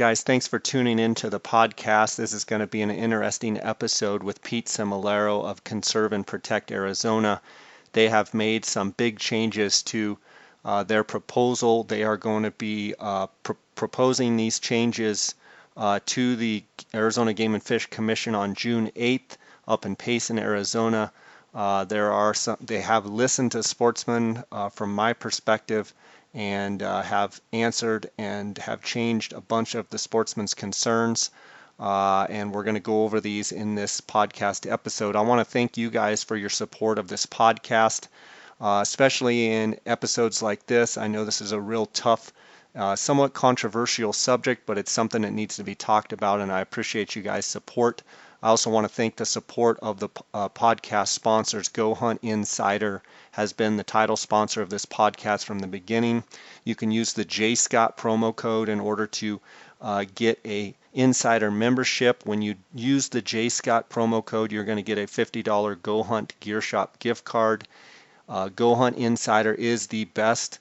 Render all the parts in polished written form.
guys. Thanks for tuning in to the podcast. This is going to be an interesting episode with Pete Cimellaro of Conserve and Protect Arizona. They have made some big changes to their proposal. They are going to be proposing these changes to the Arizona Game and Fish Commission on June 8th up in Payson, Arizona. They have listened to sportsmen from my perspective and have answered and have changed a bunch of the sportsmen's concerns. And we're going to go over these in this podcast episode. I want to thank you guys for your support of this podcast, especially in episodes like this. I know this is a real tough, somewhat controversial subject, but it's something that needs to be talked about, and I appreciate you guys' support. I also want to thank the support of the podcast sponsors. Go Hunt Insider has been the title sponsor of this podcast from the beginning. You can use the J Scott promo code in order to get a insider membership. When you use the J Scott promo code, you're going to get a $50 Go Hunt Gear Shop gift card. Go Hunt Insider is the best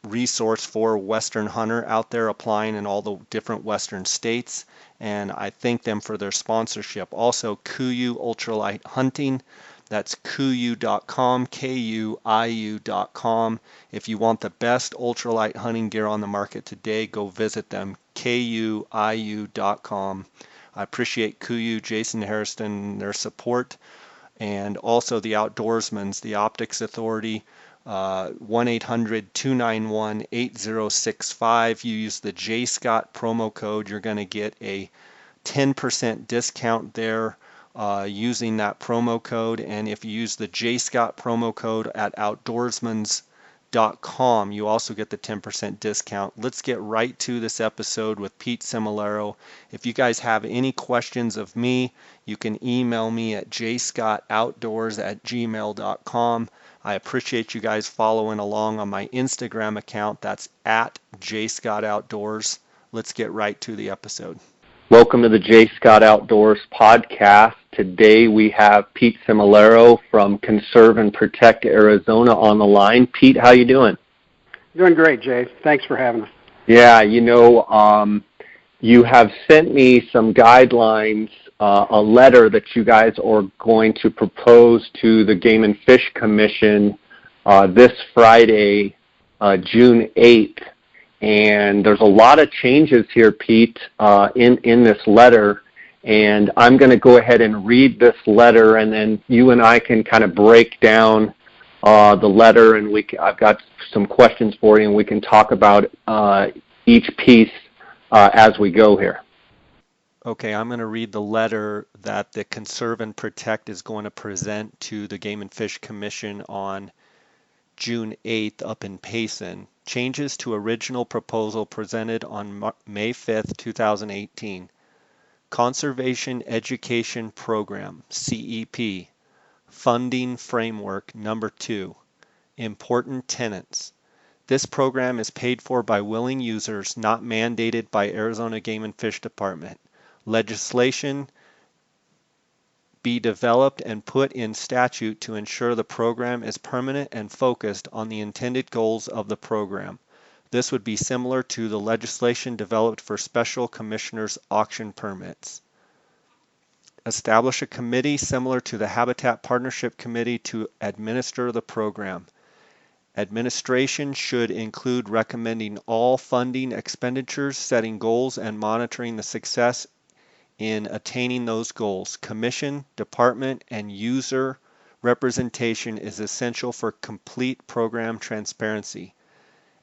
resource for Western hunter out there, applying in all the different Western states, and I thank them for their sponsorship. Also, KUIU Ultralight Hunting, that's KUIU.com, KUIU.com. If you want the best ultralight hunting gear on the market today, go visit them, KUIU.com. I appreciate KUIU, Jason Harrison, their support, and also the Outdoorsman's, the Optics Authority, 1-800-291-8065. You use the J Scott promo code, you're going to get a 10% discount there using that promo code. And if you use the J Scott promo code at outdoorsmans.com, you also get the 10% discount. Let's get right to this episode with Pete Cimellaro. If you guys have any questions of me, you can email me at jscottoutdoors@gmail.com. I appreciate you guys following along on my Instagram account. That's at jscottoutdoors. Let's get right to the episode. Welcome to the J Scott Outdoors podcast. Today we have Pete Cimellaro from Conserve and Protect Arizona on the line. Pete, how you doing? Doing great, Jay. Thanks for having us. Yeah, you have sent me some guidelines, a letter that you guys are going to propose to the Game and Fish Commission this Friday, June 8th. And there's a lot of changes here, Pete, in this letter. And I'm going to go ahead and read this letter, and then you and I can kind of break down the letter, and I've got some questions for you, and we can talk about each piece as we go here. Okay, I'm going to read the letter that the Conserve and Protect is going to present to the Game and Fish Commission on June 8th up in Payson. Changes to original proposal presented on May 5th, 2018. Conservation Education Program, CEP. Funding Framework Number 2. Important tenets. This program is paid for by willing users, not mandated by Arizona Game and Fish Department. Legislation be developed and put in statute to ensure the program is permanent and focused on the intended goals of the program. This would be similar to the legislation developed for special commissioners' auction permits. Establish a committee similar to the Habitat Partnership Committee to administer the program. Administration should include recommending all funding expenditures, setting goals, and monitoring the success in attaining those goals. Commission, department, and user representation is essential for complete program transparency.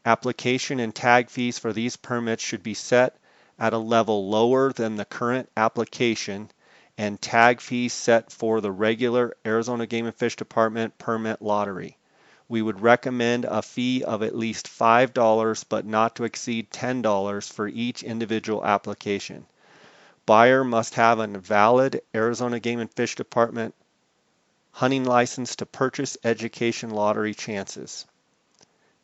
Application and tag fees for these permits should be set at a level lower than the current application, and tag fees set for the regular Arizona Game and Fish Department permit lottery. We would recommend a fee of at least $5 but not to exceed $10 for each individual application. Buyer must have a valid Arizona Game and Fish Department hunting license to purchase education lottery chances.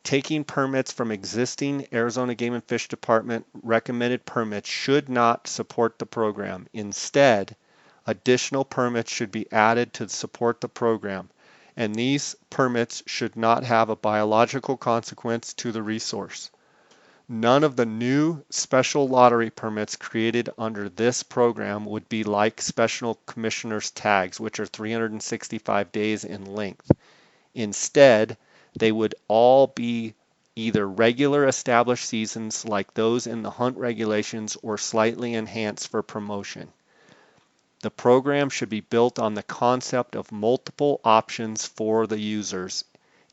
Taking permits from existing Arizona Game and Fish Department recommended permits should not support the program. Instead, additional permits should be added to support the program, and these permits should not have a biological consequence to the resource. None of the new special lottery permits created under this program would be like special commissioners tags, which are 365 days in length. Instead, they would all be either regular established seasons like those in the hunt regulations or slightly enhanced for promotion. The program should be built on the concept of multiple options for the users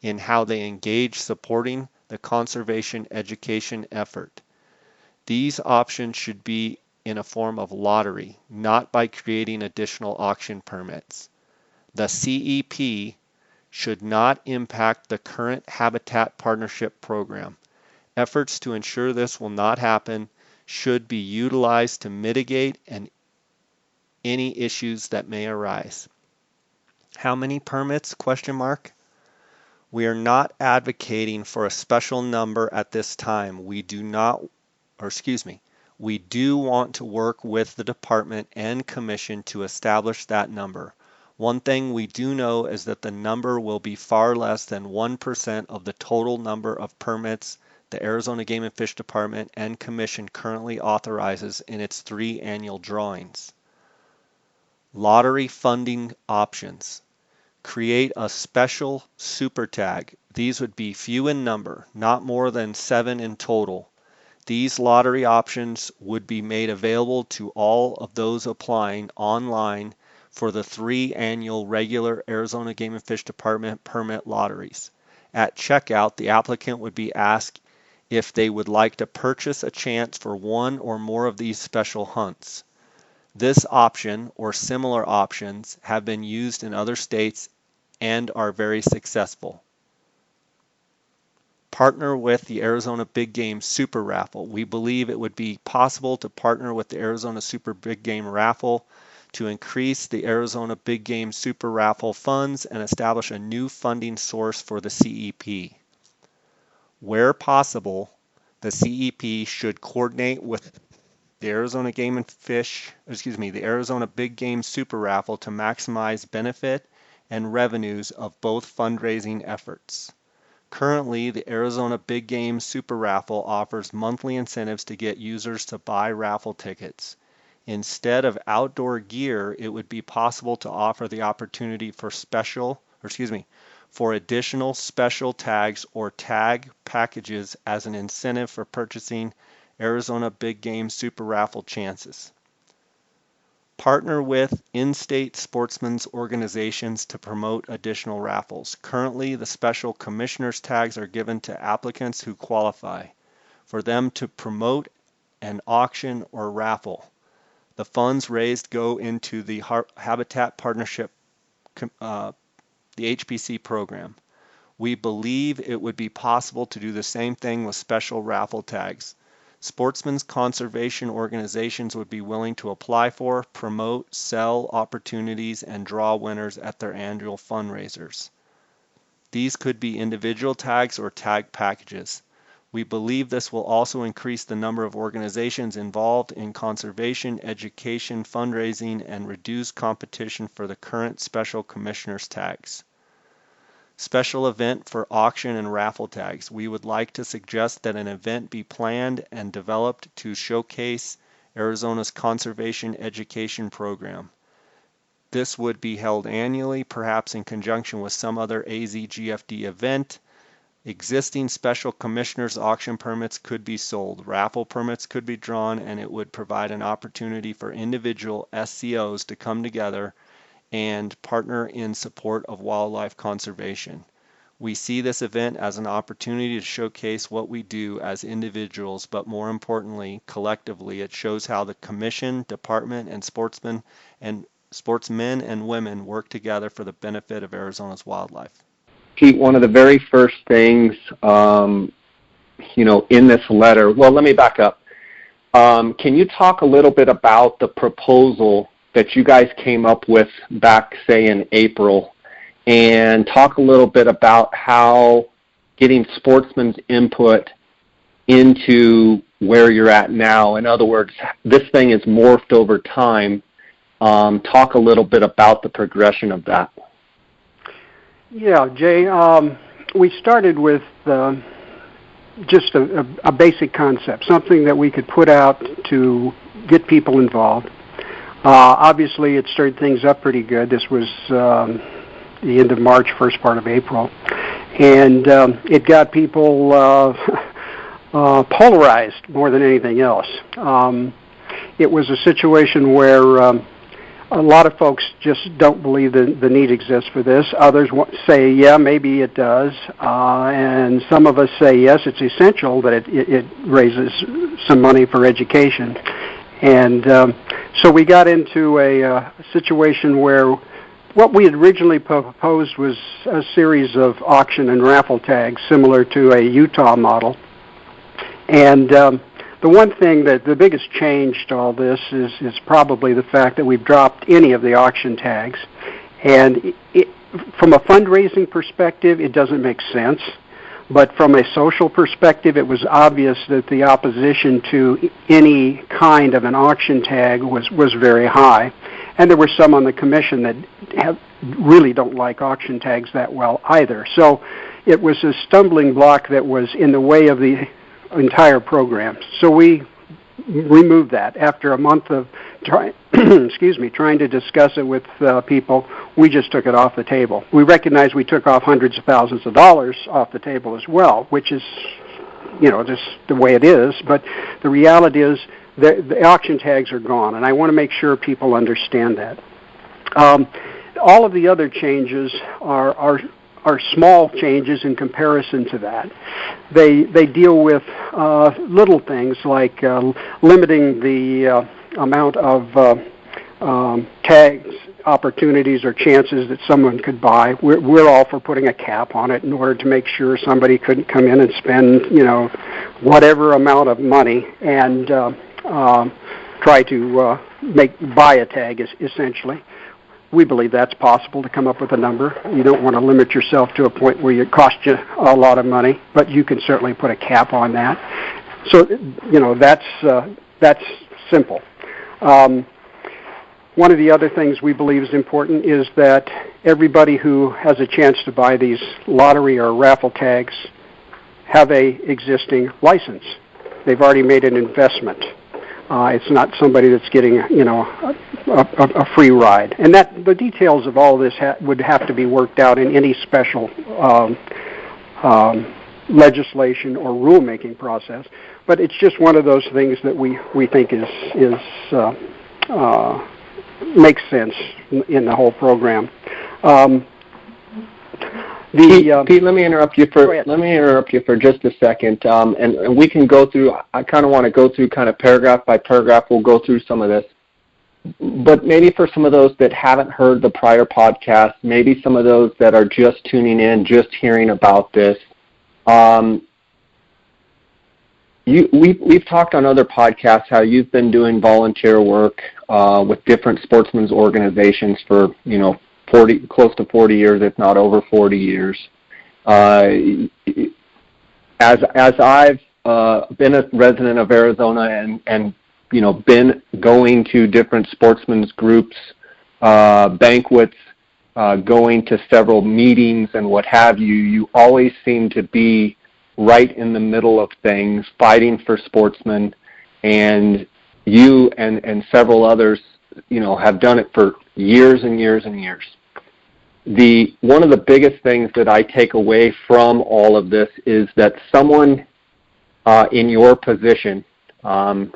in how they engage supporting the conservation education effort. These options should be in a form of lottery, not by creating additional auction permits. The CEP should not impact the current Habitat Partnership Program. Efforts to ensure this will not happen should be utilized to mitigate any issues that may arise. How many permits? Question mark. We are not advocating for a special number at this time. We do want to work with the department and commission to establish that number. One thing we do know is that the number will be far less than 1% of the total number of permits the Arizona Game and Fish Department and Commission currently authorizes in its 3 annual drawings. Lottery funding options. Create a special super tag. These would be few in number, not more than 7 in total. These lottery options would be made available to all of those applying online for the 3 annual regular Arizona Game and Fish Department permit lotteries. At checkout, the applicant would be asked if they would like to purchase a chance for one or more of these special hunts. This option or similar options have been used in other states and are very successful. Partner with the Arizona Big Game Super Raffle. We believe it would be possible to partner with the Arizona Super Big Game Raffle to increase the Arizona Big Game Super Raffle funds and establish a new funding source for the CEP. Where possible, the CEP should coordinate with the Arizona Big Game Super Raffle to maximize benefit and revenues of both fundraising efforts. Currently, the Arizona Big Game Super Raffle offers monthly incentives to get users to buy raffle tickets. Instead of outdoor gear, it would be possible to offer the opportunity for additional special tags or tag packages as an incentive for purchasing Arizona Big Game Super Raffle chances. Partner with in-state sportsmen's organizations to promote additional raffles. Currently, the special commissioner's tags are given to applicants who qualify for them to promote an auction or raffle. The funds raised go into the Habitat Partnership, the HPC program. We believe it would be possible to do the same thing with special raffle tags. Sportsmen's conservation organizations would be willing to apply for, promote, sell opportunities, and draw winners at their annual fundraisers. These could be individual tags or tag packages. We believe this will also increase the number of organizations involved in conservation, education, fundraising, and reduce competition for the current special commissioners tags. Special event for auction and raffle tags. We would like to suggest that an event be planned and developed to showcase Arizona's conservation education program. This would be held annually, perhaps in conjunction with some other AZGFD event. Existing special commissioners auction permits could be sold, raffle permits could be drawn, and it would provide an opportunity for individual SCOs to come together and partner in support of wildlife conservation. We see this event as an opportunity to showcase what we do as individuals, but more importantly, collectively, it shows how the commission, department, and sportsmen and women work together for the benefit of Arizona's wildlife. Pete, one of the very first things, in this letter, well, let me back up. Can you talk a little bit about the proposal that you guys came up with back, say, in April, and talk a little bit about how getting sportsmen's input into where you're at now? In other words, this thing is morphed over time. Talk a little bit about the progression of that. Yeah, Jay, we started with just a basic concept, something that we could put out to get people involved. Obviously, it stirred things up pretty good. This was the end of March, first part of April. And it got people polarized more than anything else. It was a situation where a lot of folks just don't believe the need exists for this. Others say, yeah, maybe it does. And some of us say, yes, it's essential that it raises some money for education. And so we got into a situation where what we had originally proposed was a series of auction and raffle tags similar to a Utah model. And the one thing that the biggest change to all this is probably the fact that we've dropped any of the auction tags. And from a fundraising perspective, it doesn't make sense. But from a social perspective, it was obvious that the opposition to any kind of an auction tag was very high. And there were some on the commission that really don't like auction tags that well either. So it was a stumbling block that was in the way of the entire program. So we removed that. After a month of trying to discuss it with people, we just took it off the table. We recognize we took off hundreds of thousands of dollars off the table as well, which is, just the way it is. But the reality is the auction tags are gone, and I want to make sure people understand that. All of the other changes are small changes in comparison to that. They deal with little things like limiting the amount of tags, opportunities, or chances that someone could buy. We're all for putting a cap on it in order to make sure somebody couldn't come in and spend, whatever amount of money and try to buy a tag, essentially. We believe that's possible to come up with a number. You don't want to limit yourself to a point where it costs you a lot of money, but you can certainly put a cap on that. So, that's simple. One of the other things we believe is important is that everybody who has a chance to buy these lottery or raffle tags have a existing license. They've already made an investment. It's not somebody that's getting, a free ride. And the details of all this would have to be worked out in any special legislation or rulemaking process. But it's just one of those things that we think makes sense in the whole program. Pete, let me interrupt you for just a second, and we can go through. I kind of want to go through kind of paragraph by paragraph. We'll go through some of this, but maybe for some of those that haven't heard the prior podcast, maybe some of those that are just tuning in, just hearing about this. We've talked on other podcasts how you've been doing volunteer work with different sportsmen's organizations for close to 40 years, if not over 40 years. As I've been a resident of Arizona and been going to different sportsmen's groups, banquets, going to several meetings and what have you, you always seem to be right in the middle of things, fighting for sportsmen, and you and several others, have done it for years and years and years. One of the biggest things that I take away from all of this is that someone in your position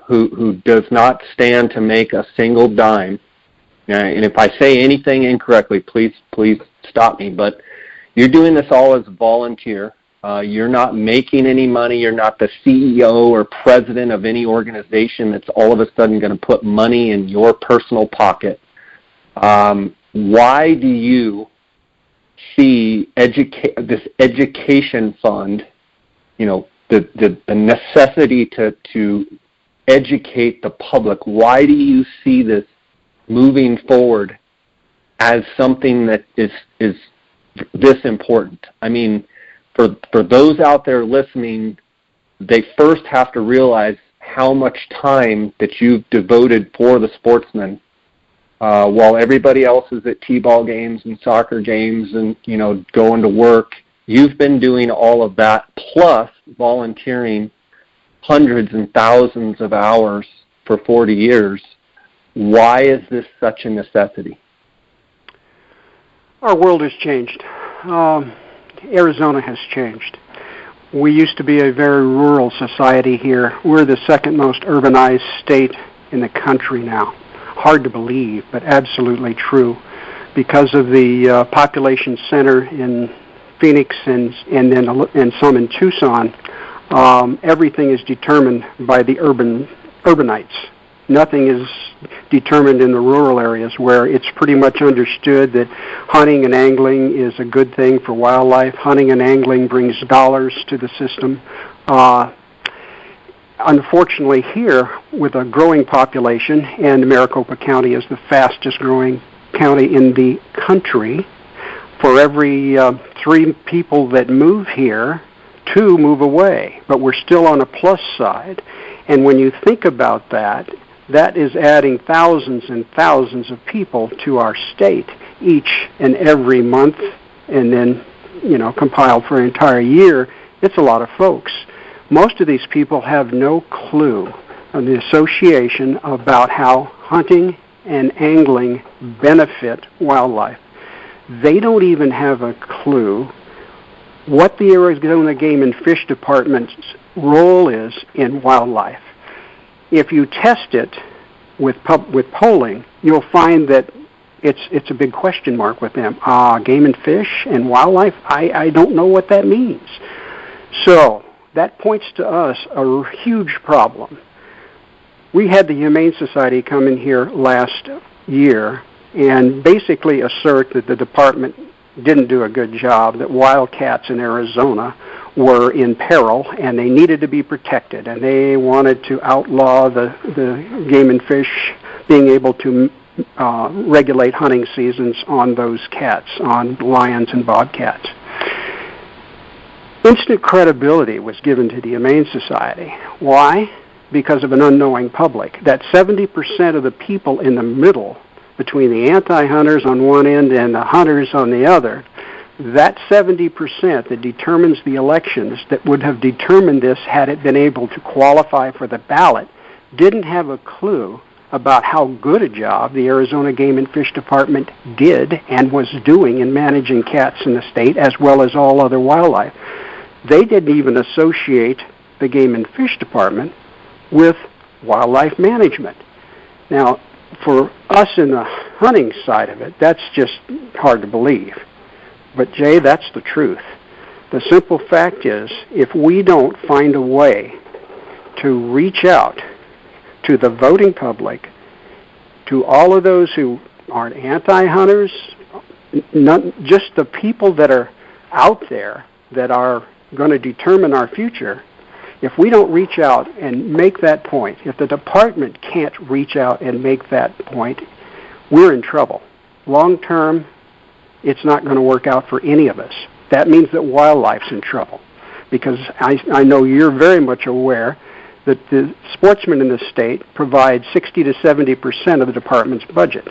who does not stand to make a single dime, and if I say anything incorrectly, please stop me, but you're doing this all as a volunteer. You're not making any money. You're not the CEO or president of any organization that's all of a sudden going to put money in your personal pocket. Why do you see this education fund, the necessity to educate the public? Why do you see this moving forward as something that is this important? I mean, for those out there listening, they first have to realize how much time that you've devoted for the sportsmen, while everybody else is at t-ball games and soccer games and, going to work. You've been doing all of that plus volunteering hundreds and thousands of hours for 40 years. Why is this such a necessity? Our world has changed. Arizona has changed. We used to be a very rural society here. We're the second most urbanized state in the country now. Hard to believe, but absolutely true. Because of the population center in Phoenix and some in Tucson, everything is determined by the urbanites. Nothing is determined in the rural areas where it's pretty much understood that hunting and angling is a good thing for wildlife. Hunting and angling brings dollars to the system. Unfortunately here, with a growing population, and Maricopa County is the fastest growing county in the country, for every 3 people that move here, 2 move away. But we're still on a plus side. And when you think about that, that is adding thousands and thousands of people to our state each and every month, and then, compiled for an entire year. It's a lot of folks. Most of these people have no clue of the association about how hunting and angling benefit wildlife. They don't even have a clue what the Arizona Game and Fish Department's role is in wildlife. If you test it with polling, you'll find that it's a big question mark with them. Game and fish and wildlife, I don't know what that means. So that points to us a huge problem. We had the Humane Society come in here last year and basically assert that the department didn't do a good job, that wildcats in Arizona were in peril and they needed to be protected, and they wanted to outlaw the game and fish being able to regulate hunting seasons on those cats, on lions and bobcats. Instant credibility was given to the Humane Society. Why? Because of an unknowing public. That 70% of the people in the middle, between the anti-hunters on one end and the hunters on the other, that 70% that determines the elections, that would have determined this had it been able to qualify for the ballot, didn't have a clue about how good a job the Arizona Game and Fish Department did and was doing in managing cats in the state, as well as all other wildlife. They didn't even associate the Game and Fish Department with wildlife management. Now, for us in the hunting side of it, that's just hard to believe. But Jay, that's the truth. The simple fact is, if we don't find a way to reach out to the voting public, to all of those who aren't anti-hunters, just the people that are out there that are going to determine our future, if we don't reach out and make that point, if the department can't reach out and make that point, we're in trouble. Long term, it's not going to work out for any of us. That means that wildlife's in trouble, because I know you're very much aware that the sportsmen in the state provide 60 to 70% of the department's budget.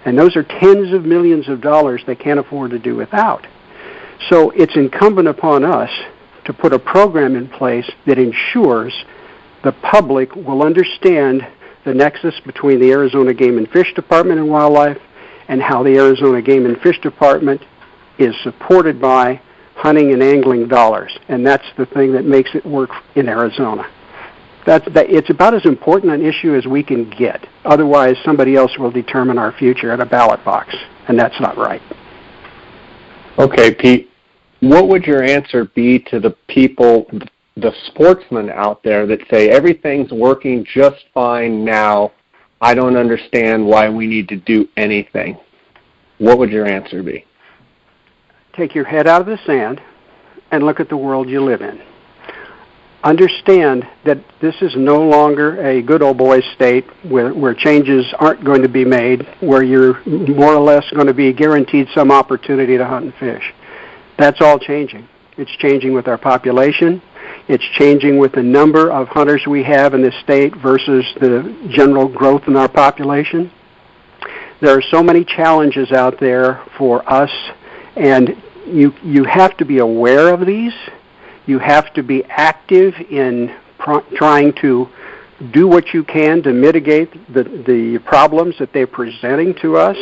And those are tens of millions of dollars they can't afford to do without. So it's incumbent upon us to put a program in place that ensures the public will understand the nexus between the Arizona Game and Fish Department and wildlife, and how the Arizona Game and Fish Department is supported by hunting and angling dollars. And that's the thing that makes it work in Arizona. It's about as important an issue as we can get. Otherwise, somebody else will determine our future at a ballot box, and that's not right. Okay, Pete, what would your answer be to the people, the sportsmen out there that say everything's working just fine now, I don't understand why we need to do anything? What would your answer be? Take your head out of the sand and look at the world you live in. Understand that this is no longer a good old boy state where changes aren't going to be made, where you're more or less going to be guaranteed some opportunity to hunt and fish. That's all changing. It's changing with our population. It's changing with the number of hunters we have in this state versus the general growth in our population. There are so many challenges out there for us, and you have to be aware of these. You have to be active in trying to do what you can to mitigate the problems that they're presenting to us.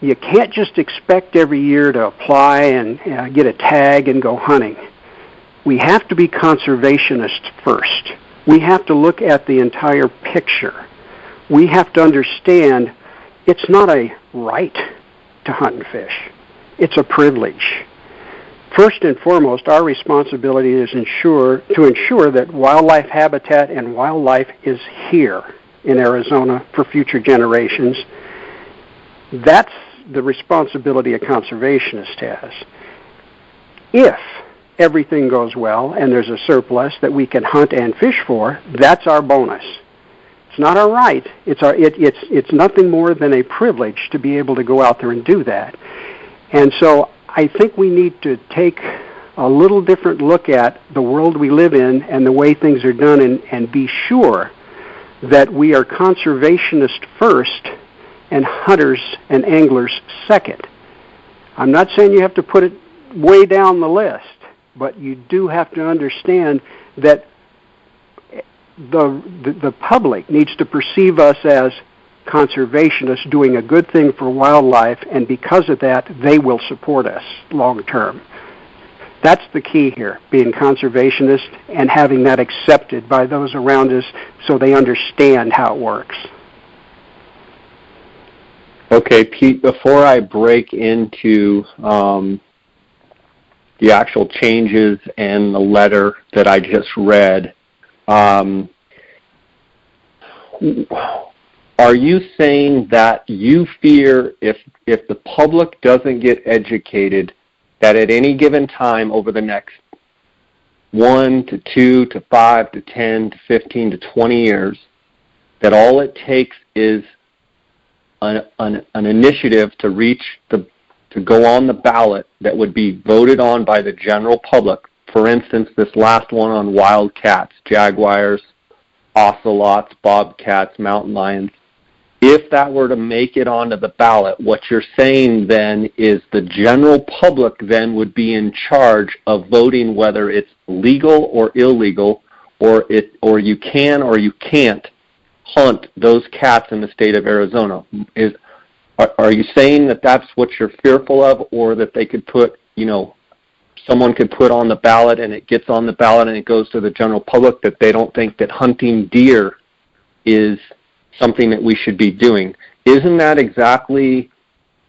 You can't just expect every year to apply and get a tag and go hunting. We have to be conservationists first. We have to look at the entire picture. We have to understand it's not a right to hunt and fish. It's a privilege. First and foremost, our responsibility is to ensure that wildlife habitat and wildlife is here in Arizona for future generations. That's the responsibility a conservationist has. If everything goes well and there's a surplus that we can hunt and fish for, that's our bonus. It's not our right. It's nothing more than a privilege to be able to go out there and do that. And so I think we need to take a little different look at the world we live in and the way things are done, and be sure that we are conservationists first and hunters and anglers second. I'm not saying you have to put it way down the list, but you do have to understand that the public needs to perceive us as conservationists doing a good thing for wildlife, and because of that, they will support us long term. That's the key here, being conservationist and having that accepted by those around us so they understand how it works. Okay, Pete, before I break into the actual changes and the letter that I just read, are you saying that you fear if the public doesn't get educated, that at any given time over the next 1 to 2 to 5 to 10 to 15 to 20 years, that all it takes is an initiative to go on the ballot that would be voted on by the general public? For instance, this last one on wildcats, jaguars, ocelots, bobcats, mountain lions. If that were to make it onto the ballot, what you're saying then is the general public then would be in charge of voting whether it's legal or illegal, or you can or you can't hunt those cats in the state of Arizona. Are you saying that that's what you're fearful of, or that they could put, someone could put on the ballot and it gets on the ballot and it goes to the general public, that they don't think that hunting deer is something that we should be doing? Isn't that exactly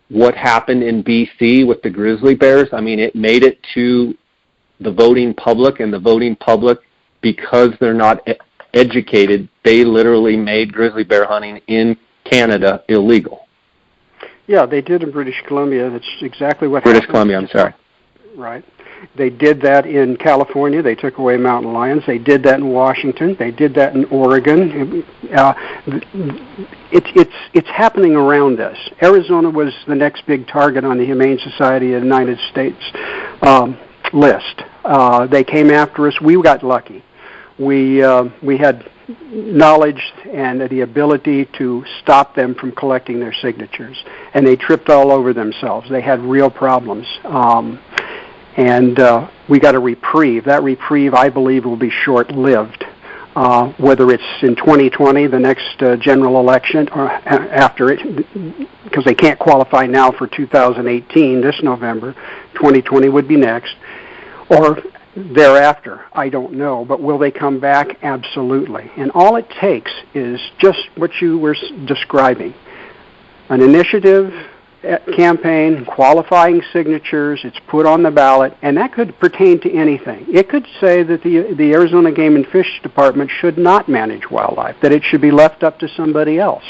what happened in BC with the grizzly bears? I mean, it made it to the voting public, and the voting public, because they're not educated, they literally made grizzly bear hunting in Canada illegal. Yeah, they did in British Columbia. That's exactly what happened. British Columbia, I'm sorry. Right. They did that in California. They took away mountain lions. They did that in Washington. They did that in Oregon. It's happening around us. Arizona was the next big target on the Humane Society of the United States list. They came after us. We got lucky. We had knowledge and the ability to stop them from collecting their signatures, and they tripped all over themselves. They had real problems. And we got a reprieve. That reprieve, I believe, will be short-lived. Whether it's in 2020, the next general election, or after it, because they can't qualify now for 2018, this November. 2020 would be next. Or thereafter, I don't know. But will they come back? Absolutely. And all it takes is just what you were describing. An initiative, campaign, qualifying signatures, it's put on the ballot, and that could pertain to anything. It could say that the Arizona Game and Fish Department should not manage wildlife, that it should be left up to somebody else.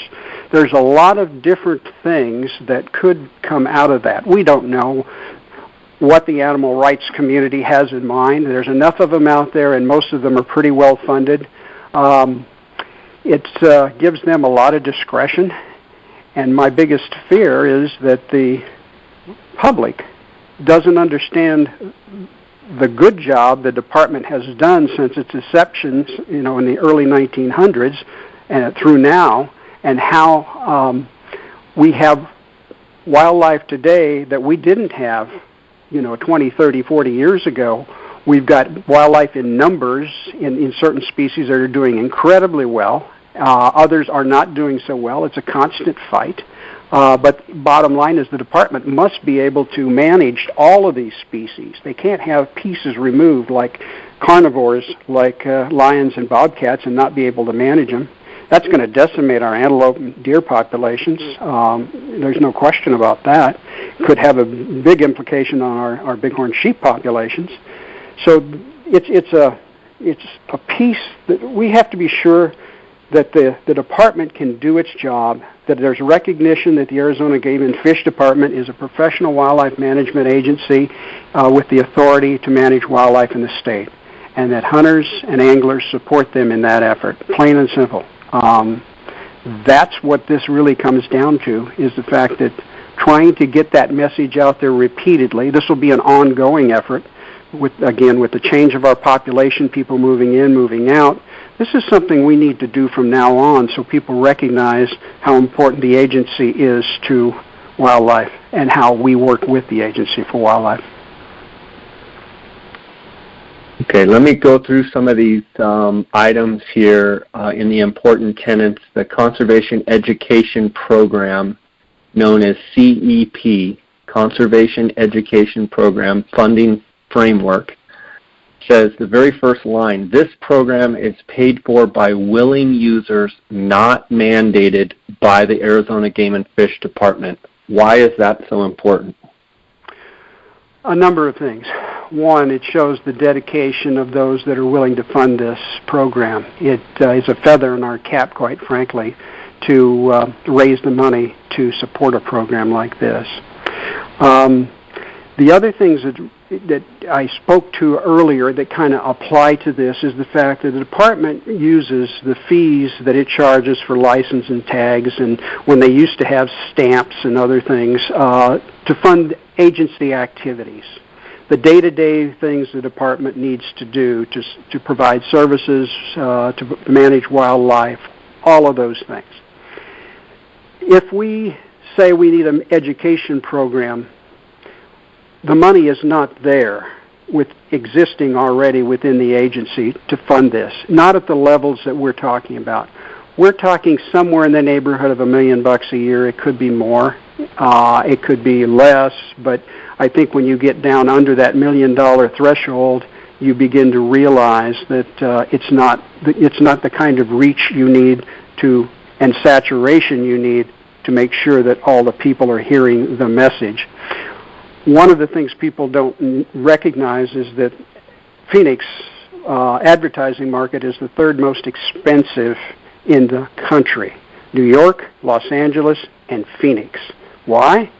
There's a lot of different things that could come out of that. We don't know what the animal rights community has in mind. There's enough of them out there, and most of them are pretty well funded. It gives them a lot of discretion. And my biggest fear is that the public doesn't understand the good job the department has done since its inception, in the early 1900s and through now, and how we have wildlife today that we didn't have 20, 30, 40 years ago. We've got wildlife in numbers in certain species that are doing incredibly well. Others are not doing so well. It's a constant fight. But bottom line is the department must be able to manage all of these species. They can't have pieces removed like carnivores, like lions and bobcats, and not be able to manage them. That's going to decimate our antelope and deer populations. There's no question about that. Could have a big implication on our bighorn sheep populations. So it's a piece that we have to be sure that the department can do its job, that there's recognition that the Arizona Game and Fish Department is a professional wildlife management agency with the authority to manage wildlife in the state, and that hunters and anglers support them in that effort, plain and simple. That's what this really comes down to, is the fact that trying to get that message out there repeatedly. This will be an ongoing effort with the change of our population, people moving in, moving out. This is something we need to do from now on so people recognize how important the agency is to wildlife and how we work with the Agency for Wildlife. Okay, let me go through some of these items here in the important tenets. The Conservation Education Program, known as CEP, Conservation Education Program Funding Framework, says the very first line, this program is paid for by willing users, not mandated by the Arizona Game and Fish Department. Why is that so important? A number of things. One, it shows the dedication of those that are willing to fund this program. It is a feather in our cap, quite frankly, to raise the money to support a program like this. The other things that I spoke to earlier that kind of apply to this is the fact that the department uses the fees that it charges for license and tags, and when they used to have stamps and other things, to fund agency activities. The day-to-day things the department needs to do to provide services, to manage wildlife, all of those things. If we say we need an education program, the money is not there with existing already within the agency to fund this, not at the levels that we're talking about. We're talking somewhere in the neighborhood of $1 million a year. It could be more. It could be less, but I think when you get down under that $1 million threshold, you begin to realize that it's not the kind of reach you need to and saturation you need to make sure that all the people are hearing the message. One of the things people don't recognize is that Phoenix advertising market is the third most expensive in the country. New York, Los Angeles, and Phoenix. Why?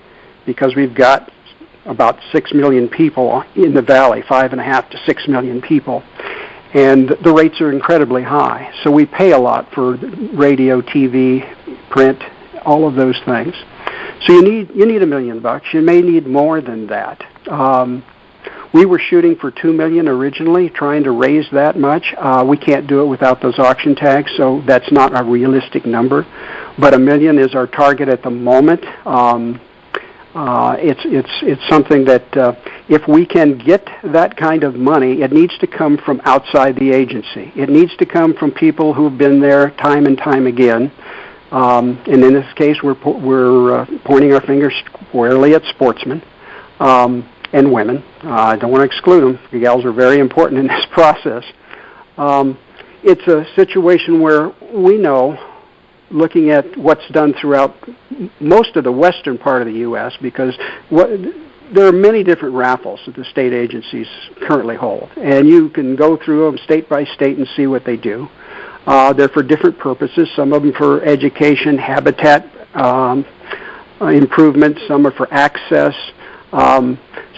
Because we've got about 6 million people in the valley, 5.5 to 6 million people, and the rates are incredibly high. So we pay a lot for radio, TV, print, all of those things. So you need $1 million. You may need more than that. We were shooting for $2 million originally, trying to raise that much. We can't do it without those auction tags, so that's not a realistic number. But $1 million is our target at the moment. It's something that if we can get that kind of money, it needs to come from outside the agency. It needs to come from people who've been there time and time again. And in this case, we're pointing our fingers squarely at sportsmen and women. I don't want to exclude them. The gals are very important in this process. It's a situation where we know, looking at what's done throughout most of the western part of the U.S., because there are many different raffles that the state agencies currently hold, and you can go through them state by state and see what they do. They're for different purposes, some of them for education, habitat improvement, some are for access.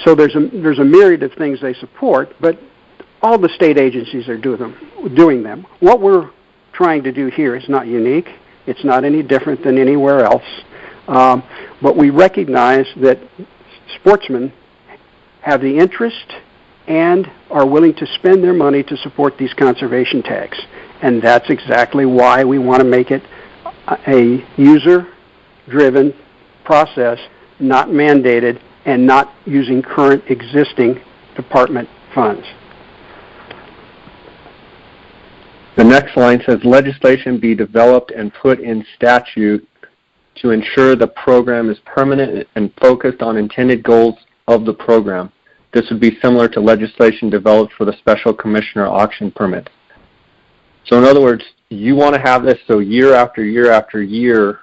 So there's a myriad of things they support, but all the state agencies are doing them. What we're trying to do here is not unique. It's not any different than anywhere else. But we recognize that sportsmen have the interest and are willing to spend their money to support these conservation tags. And that's exactly why we want to make it a user-driven process, not mandated, and not using current existing department funds. The next line says, legislation be developed and put in statute to ensure the program is permanent and focused on intended goals of the program. This would be similar to legislation developed for the special commissioner auction permits. So in other words, you want to have this so year after year after year,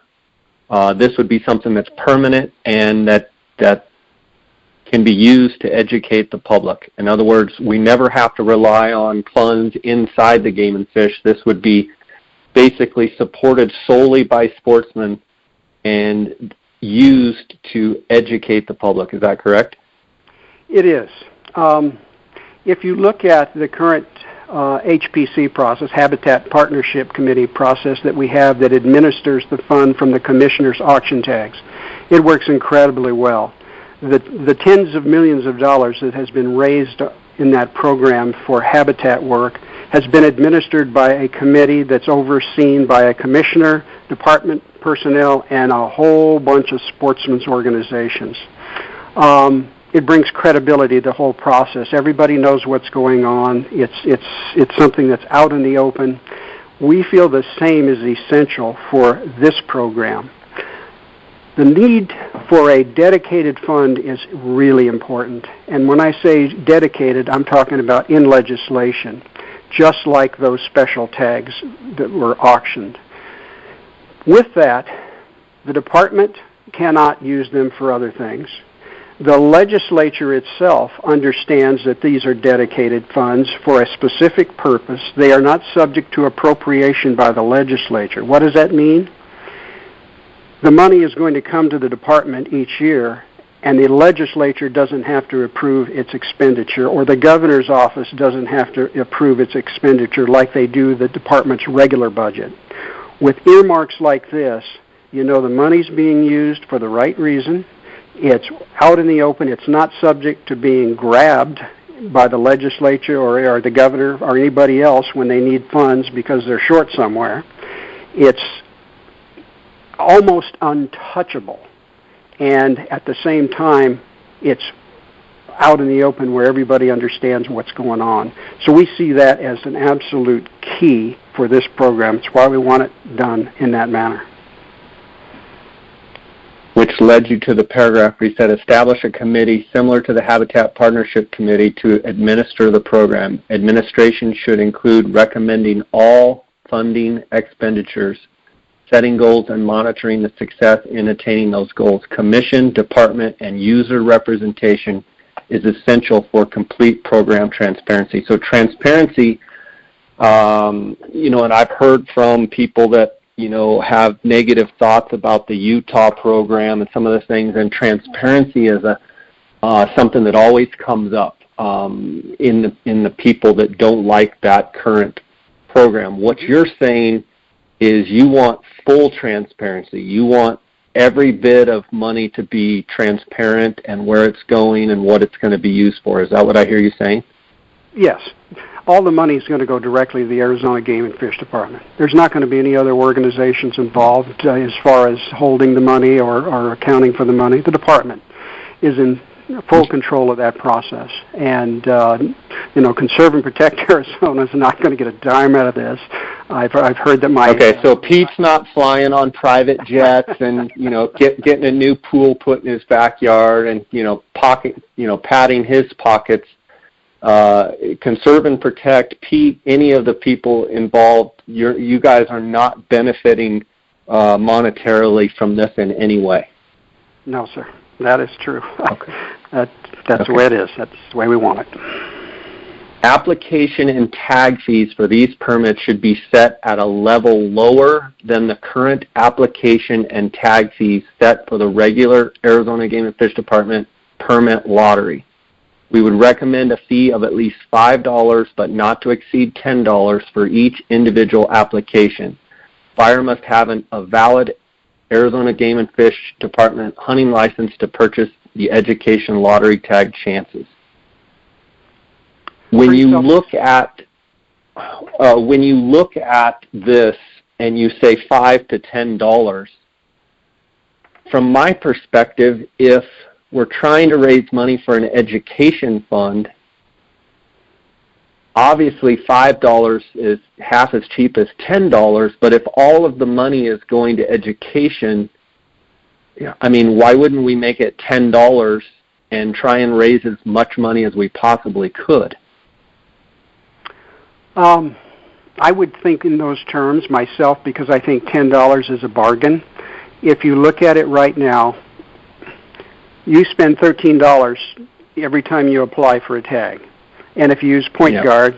this would be something that's permanent and that can be used to educate the public. In other words, we never have to rely on funds inside the Game and Fish. This would be basically supported solely by sportsmen and used to educate the public. Is that correct? It is. If you look at the current HPC process, Habitat Partnership Committee process that we have that administers the fund from the commissioner's auction tags, it works incredibly well. The tens of millions of dollars that has been raised in that program for habitat work has been administered by a committee that's overseen by a commissioner, department personnel, and a whole bunch of sportsmen's organizations. It brings credibility to the whole process. Everybody knows what's going on. It's something that's out in the open. We feel the same is essential for this program. The need for a dedicated fund is really important. And when I say dedicated, I'm talking about in legislation, just like those special tags that were auctioned. With that, the department cannot use them for other things. The legislature itself understands that these are dedicated funds for a specific purpose. They are not subject to appropriation by the legislature. What does that mean? The money is going to come to the department each year, and the legislature doesn't have to approve its expenditure, or the governor's office doesn't have to approve its expenditure like they do the department's regular budget. With earmarks like this, you know the money's being used for the right reason. It's out in the open. It's not subject to being grabbed by the legislature or the governor or anybody else when they need funds because they're short somewhere. It's almost untouchable, and at the same time, it's out in the open where everybody understands what's going on. So we see that as an absolute key for this program. It's why we want it done in that manner. Which led you to the paragraph where you said, establish a committee similar to the Habitat Partnership Committee to administer the program. Administration should include recommending all funding expenditures, setting goals, and monitoring the success in attaining those goals. Commission, department, and user representation is essential for complete program transparency. So transparency, and I've heard from people that, have negative thoughts about the Utah program and some of those things, and transparency is something that always comes up in the people that don't like that current program. What you're saying is you want full transparency. You want every bit of money to be transparent and where it's going and what it's going to be used for. Is that what I hear you saying? Yes. All the money is going to go directly to the Arizona Game and Fish Department. There's not going to be any other organizations involved as far as holding the money or accounting for the money. The department is in full control of that process. And, Conserve and Protect Arizona is not going to get a dime out of this. I've heard that my... Okay, so Pete's not flying on private jets and, getting a new pool put in his backyard and, padding his pockets. Conserve and Protect, Pete, any of the people involved, you guys are not benefiting monetarily from this in any way. No, sir. That is true. Okay. That's okay. The way it is. That's the way we want it. Application and tag fees for these permits should be set at a level lower than the current application and tag fees set for the regular Arizona Game and Fish Department permit lottery. We would recommend a fee of at least $5, but not to exceed $10 for each individual application. Buyer must have a valid Arizona Game and Fish Department hunting license to purchase the education lottery tag chances. When you look at this and you say $5 to $10, from my perspective, if we're trying to raise money for an education fund. Obviously, $5 is half as cheap as $10, but if all of the money is going to education, I mean, why wouldn't we make it $10 and try and raise as much money as we possibly could? I would think in those terms myself, because I think $10 is a bargain. If you look at it right now, you spend $13 every time you apply for a tag. And if you use point guard,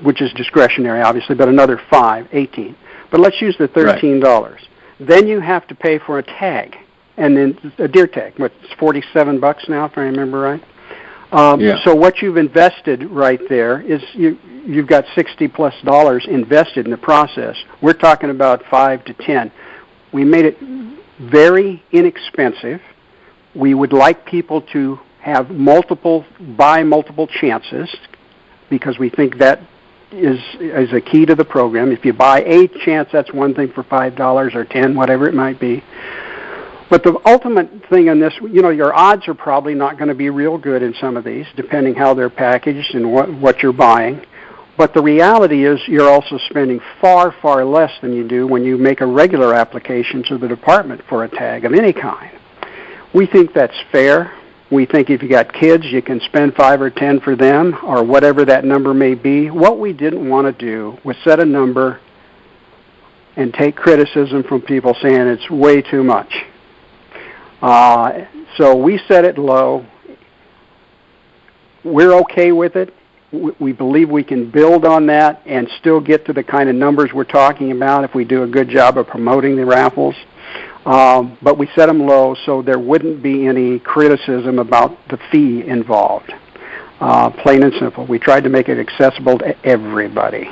which is discretionary obviously, but another $18. But let's use the $13. Right. Then you have to pay for a tag, and then a deer tag. It's $47 now, if I remember right. So what you've invested right there is you've got $60+ invested in the process. We're talking about $5 to $10. We made it very inexpensive. We would like people to have buy multiple chances, because we think that is a key to the program. If you buy a chance, that's one thing for $5 or $10, whatever it might be. But the ultimate thing on this, your odds are probably not going to be real good in some of these, depending how they're packaged and what you're buying. But the reality is you're also spending far, far less than you do when you make a regular application to the department for a tag of any kind. We think that's fair. We think if you got kids, you can spend $5 or $10 for them, or whatever that number may be. What we didn't want to do was set a number and take criticism from people saying it's way too much. So we set it low. We're okay with it. We believe we can build on that and still get to the kind of numbers we're talking about if we do a good job of promoting the raffles. But we set them low so there wouldn't be any criticism about the fee involved. Plain and simple. We tried to make it accessible to everybody.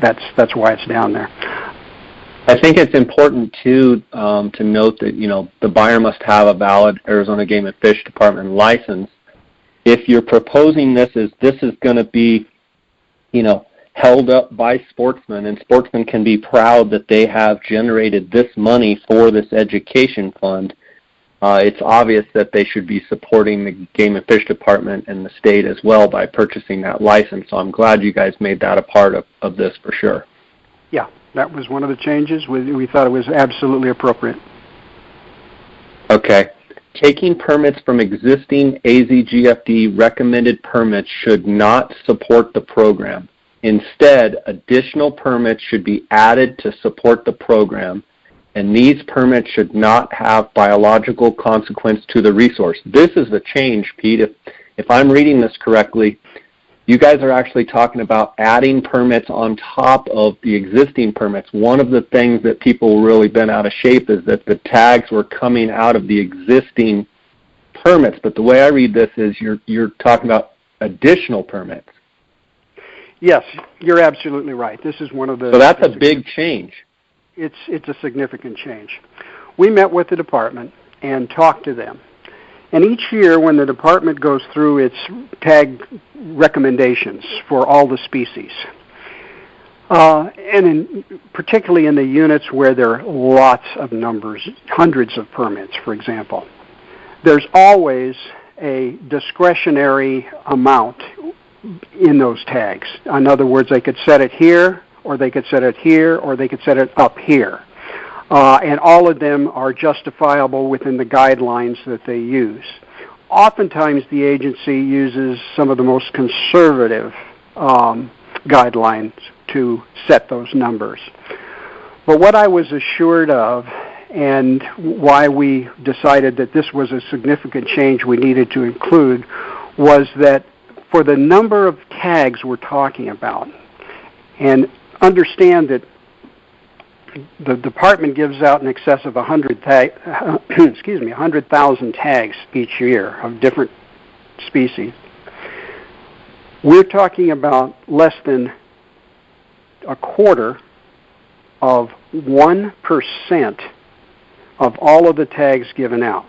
That's why it's down there. I think it's important, too, to note that, the buyer must have a valid Arizona Game and Fish Department license. If you're proposing this is going to be, held up by sportsmen, and sportsmen can be proud that they have generated this money for this education fund, it's obvious that they should be supporting the Game and Fish Department and the state as well by purchasing that license. So I'm glad you guys made that a part of this for sure. Yeah, that was one of the changes. We thought it was absolutely appropriate. Okay. Taking permits from existing AZGFD recommended permits should not support the program. Instead, additional permits should be added to support the program, and these permits should not have biological consequence to the resource. This is the change, Pete. If I'm reading this correctly, you guys are actually talking about adding permits on top of the existing permits. One of the things that people really bent out of shape is that the tags were coming out of the existing permits. But the way I read this is you're talking about additional permits. Yes, you're absolutely right. This is one of the... So that's a big change. It's a significant change. We met with the department and talked to them. And each year when the department goes through its tag recommendations for all the species, and particularly in the units where there are lots of numbers, hundreds of permits, for example, there's always a discretionary amount in those tags. In other words, they could set it here, or they could set it here, or they could set it up here. And all of them are justifiable within the guidelines that they use. Oftentimes the agency uses some of the most conservative guidelines to set those numbers. But what I was assured of, and why we decided that this was a significant change we needed to include, was that for the number of tags we're talking about, and understand that the department gives out in excess of 100,000 tags each year of different species. We're talking about less than a quarter of 1% of all of the tags given out.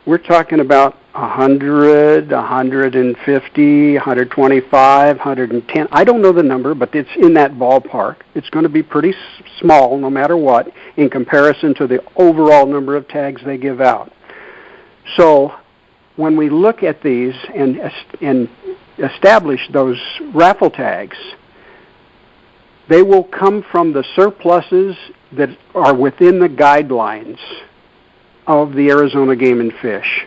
We're talking about 100, 150, 125, 110. I don't know the number, but it's in that ballpark. It's going to be pretty small no matter what in comparison to the overall number of tags they give out. So when we look at these and establish those raffle tags, they will come from the surpluses that are within the guidelines of the Arizona Game and Fish.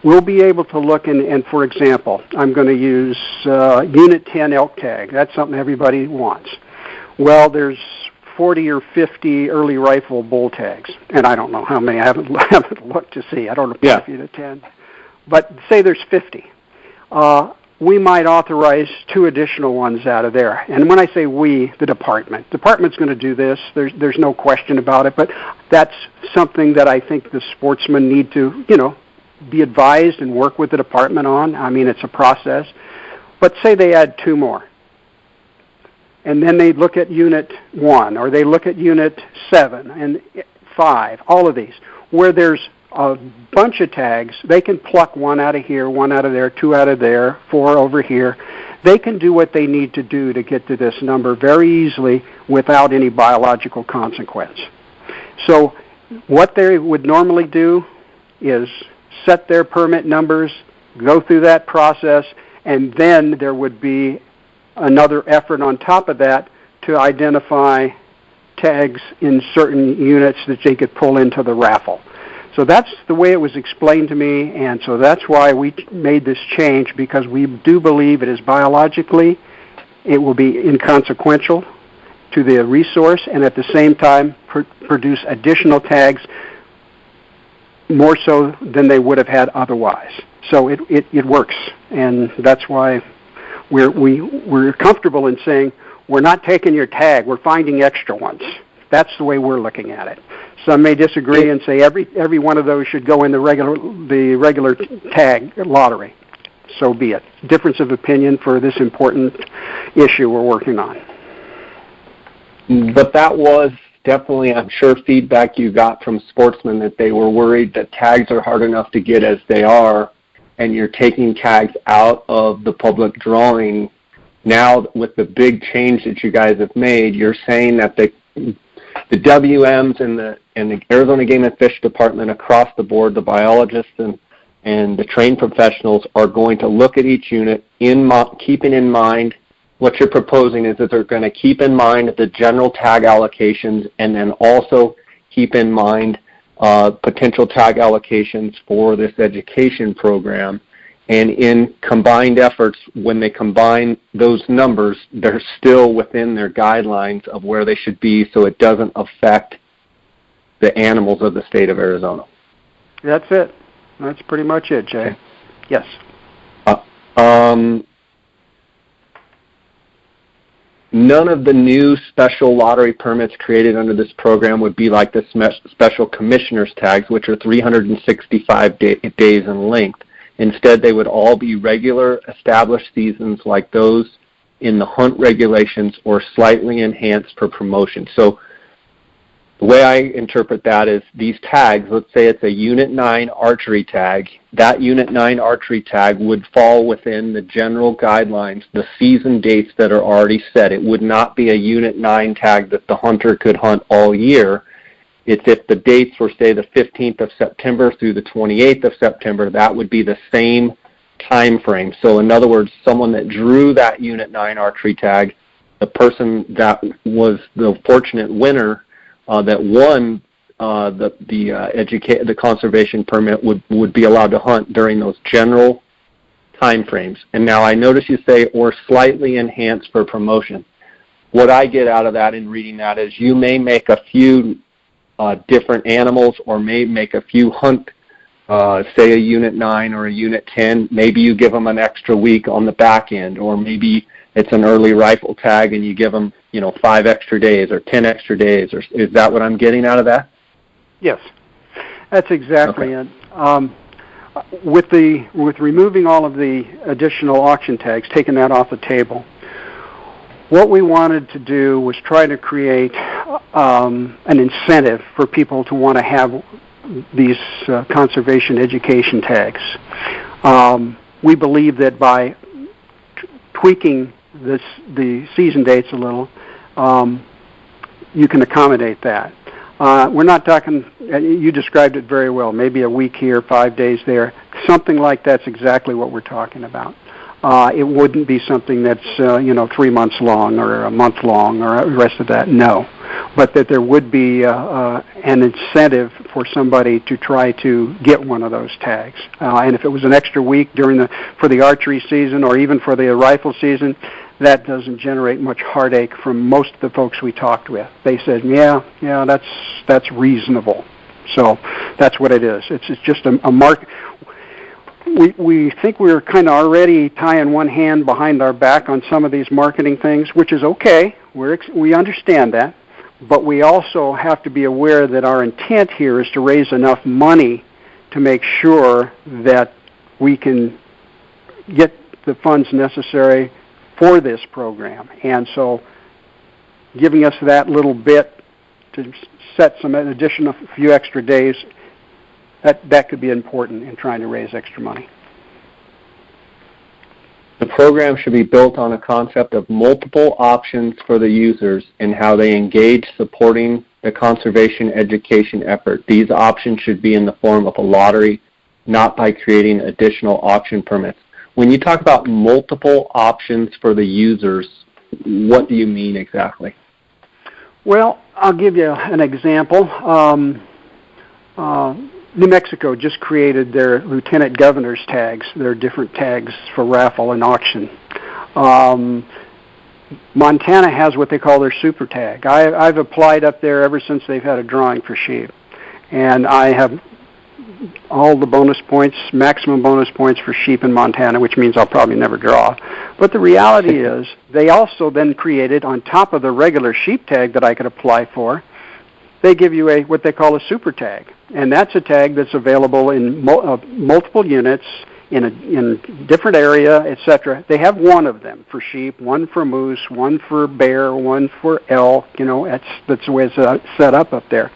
We'll be able to look, and for example, I'm going to use Unit 10 elk tag. That's something everybody wants. Well, there's 40 or 50 early rifle bull tags, and I don't know how many. I haven't looked to see. I don't apply for Unit 10. But say there's 50. We might authorize 2 additional ones out of there. And when I say we, the department's going to do this. There's no question about it. But that's something that I think the sportsmen need to, be advised and work with the department on. I mean, it's a process. But say they add 2 more. And then they look at Unit 1, or they look at Unit 7 and 5, all of these, where there's a bunch of tags. They can pluck 1 out of here, 1 out of there, 2 out of there, 4 over here. They can do what they need to do to get to this number very easily without any biological consequence. So what they would normally do is set their permit numbers, go through that process, and then there would be another effort on top of that to identify tags in certain units that they could pull into the raffle. So that's the way it was explained to me, and so that's why we made this change, because we do believe it is biologically, it will be inconsequential to the resource, and at the same time produce additional tags more so than they would have had otherwise. So it works, and that's why we're comfortable in saying we're not taking your tag, we're finding extra ones. That's the way we're looking at it. Some may disagree and say every one of those should go in the regular tag lottery. So be it. Difference of opinion for this important issue we're working on. But that was definitely, I'm sure, feedback you got from sportsmen that they were worried that tags are hard enough to get as they are, and you're taking tags out of the public drawing. Now, with the big change that you guys have made, you're saying that the WMs and the Arizona Game and Fish Department across the board, the biologists and the trained professionals, are going to look at each unit keeping in mind what you're proposing is that they're going to keep in mind the general tag allocations, and then also keep in mind potential tag allocations for this education program. And in combined efforts, when they combine those numbers, they're still within their guidelines of where they should be, so it doesn't affect the animals of the state of Arizona. That's it. That's pretty much it, Jay. Okay. Yes. None of the new special lottery permits created under this program would be like the special commissioner's tags, which are 365 days in length. Instead, they would all be regular established seasons like those in the hunt regulations, or slightly enhanced for promotion. So the way I interpret that is these tags, let's say it's a Unit 9 archery tag, that Unit 9 archery tag would fall within the general guidelines, the season dates that are already set. It would not be a Unit 9 tag that the hunter could hunt all year. It's if the dates were, say, the 15th of September through the 28th of September, that would be the same time frame. So in other words, someone that drew that Unit 9 archery tag, the person that was the fortunate winner that won the conservation permit would be allowed to hunt during those general time frames. And now I notice you say, or slightly enhanced for promotion. What I get out of that in reading that is you may make a few different animals, or may make a few hunt, say a Unit 9 or a Unit 10. Maybe you give them an extra week on the back end, or maybe it's an early rifle tag and you give them, 5 extra days or 10 extra days. Or is that what I'm getting out of that? Yes, that's exactly it. With removing all of the additional auction tags, taking that off the table, what we wanted to do was try to create an incentive for people to want to have these conservation education tags. We believe that by tweaking the season dates a little, you can accommodate that. We're not talking, you described it very well, maybe a week here, 5 days there. something like that's exactly what we're talking about. It wouldn't be something that's 3 months long or a month long or the rest of that. No, but that there would be an incentive for somebody to try to get one of those tags. And if it was an extra week for the archery season or even for the rifle season, that doesn't generate much heartache from most of the folks we talked with. They said, yeah, that's reasonable. So that's what it is. It's just a mark. We think we're kind of already tying one hand behind our back on some of these marketing things, which is okay. We understand that. But we also have to be aware that our intent here is to raise enough money to make sure that we can get the funds necessary for this program. And so giving us that little bit to set some additional few extra days, that could be important in trying to raise extra money. The program should be built on a concept of multiple options for the users and how they engage supporting the conservation education effort. These options should be in the form of a lottery, not by creating additional auction permits. When you talk about multiple options for the users, what do you mean exactly? Well, I'll give you an example. New Mexico just created their lieutenant governor's tags. They're different tags for raffle and auction. Montana has what they call their super tag. I've applied up there ever since they've had a drawing for sheep. And I have all the bonus points, maximum bonus points for sheep in Montana, which means I'll probably never draw. But the reality is they also then created, on top of the regular sheep tag that I could apply for, they give you what they call a super tag. And that's a tag that's available in multiple units in a different area, etc. They have one of them for sheep, one for moose, one for bear, one for elk. That's the way it's set up there.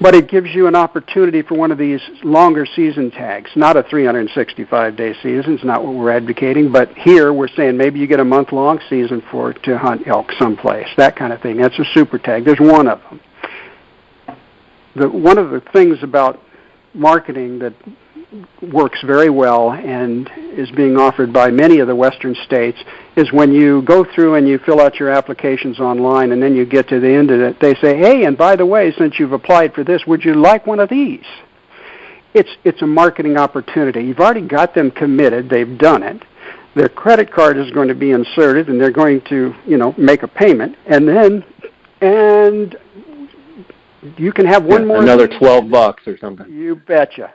But it gives you an opportunity for one of these longer season tags, not a 365-day season. It's not what we're advocating. But here we're saying maybe you get a month-long season to hunt elk someplace, that kind of thing. That's a super tag. There's one of them. One of the things about marketing that works very well and is being offered by many of the western states is when you go through and you fill out your applications online and then you get to the end of it, they say, hey, and by the way, since you've applied for this, would you like one of these? It's a marketing opportunity. You've already got them committed. They've done it. Their credit card is going to be inserted and they're going to, make a payment, and you can have one more. Another $12 or something. You betcha.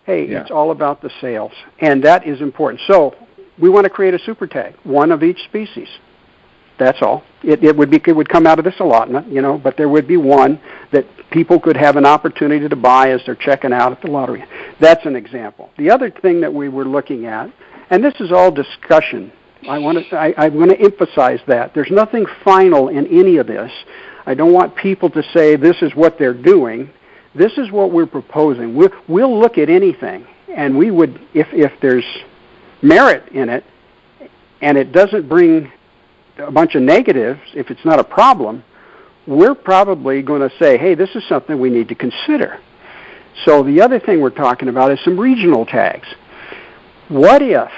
Hey, It's all about the sales, and that is important. So we want to create a super tag, one of each species. That's all. It would come out of this allotment, but there would be one that people could have an opportunity to buy as they're checking out at the lottery. That's an example. The other thing that we were looking at, and this is all discussion. I want to emphasize that there's nothing final in any of this. I don't want people to say this is what they're doing. This is what we're proposing. We'll look at anything, and we would, if there's merit in it, and it doesn't bring a bunch of negatives, if it's not a problem, we're probably going to say, hey, this is something we need to consider. So the other thing we're talking about is some regional tags. What if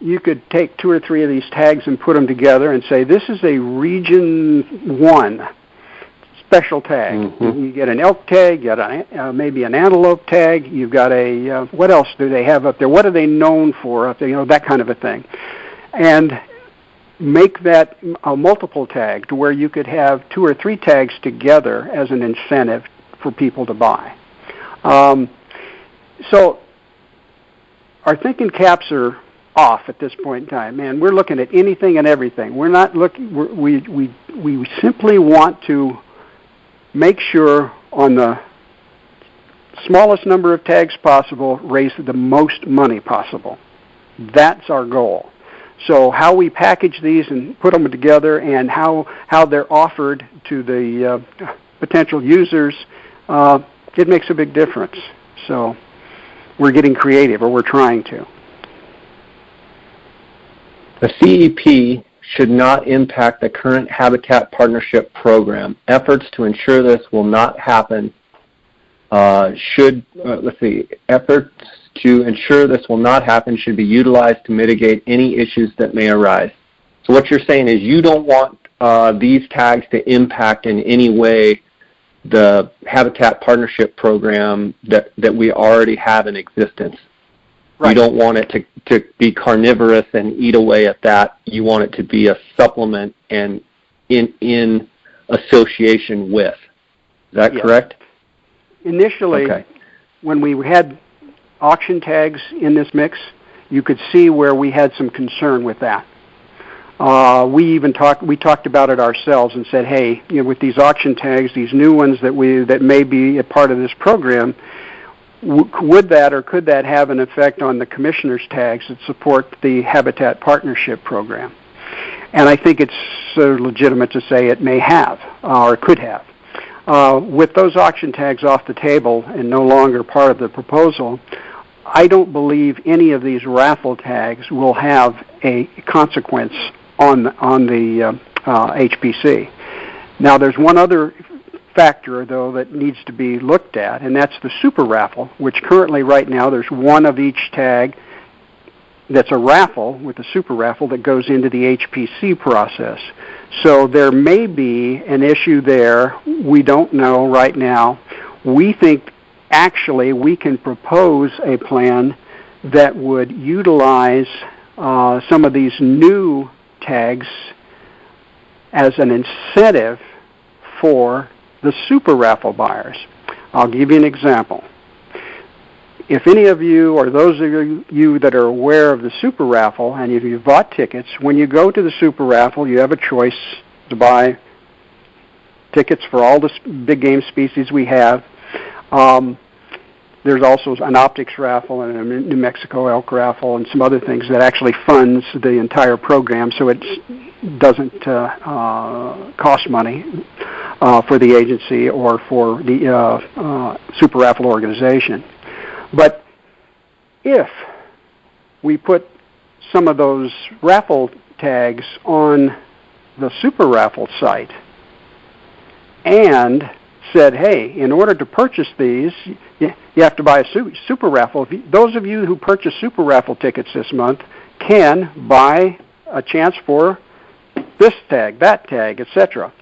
you could take 2 or 3 of these tags and put them together and say, this is a Region 1 special tag. Mm-hmm. You get an elk tag, you get maybe an antelope tag, you've got what else do they have up there? What are they known for up there? That kind of a thing. And make that a multiple tag to where you could have 2 or 3 tags together as an incentive for people to buy. So our thinking caps are off at this point in time. Man, we're looking at anything and everything. We're not looking. We simply want to make sure on the smallest number of tags possible, raise the most money possible. That's our goal. So how we package these and put them together and how they're offered to the potential users, it makes a big difference. So we're getting creative, or we're trying to. The CEP should not impact the current Habitat Partnership Program. Efforts to ensure this will not happen efforts to ensure this will not happen should be utilized to mitigate any issues that may arise. So what you're saying is you don't want these tags to impact in any way the Habitat Partnership Program that we already have in existence. Right. You don't want it to be carnivorous and eat away at that. You want it to be a supplement and in association with. Is that correct? Initially, when we had auction tags in this mix, you could see where we had some concern with that. We talked about it ourselves and said, hey, with these auction tags, these new ones that may be a part of this program, would that or could that have an effect on the commissioner's tags that support the Habitat Partnership Program? And I think it's legitimate to say it may have or could have. With those auction tags off the table and no longer part of the proposal, I don't believe any of these raffle tags will have a consequence on the HPC. Now, there's one other factor, though, that needs to be looked at, and that's the super raffle, which currently right now there's one of each tag that's a raffle with a super raffle that goes into the HPC process. So there may be an issue there. We don't know right now. We think actually we can propose a plan that would utilize some of these new tags as an incentive for the super raffle buyers. I'll give you an example. If any of you or those of you that are aware of the super raffle and if you've bought tickets, when you go to the super raffle, you have a choice to buy tickets for all the big game species we have. There's also an optics raffle and a New Mexico elk raffle and some other things that actually funds the entire program, so it doesn't cost money for the agency or for the super raffle organization. But if we put some of those raffle tags on the super raffle site and said, hey, in order to purchase these, you have to buy a super raffle. Those of you who purchase super raffle tickets this month can buy a chance for this tag, that tag, etc.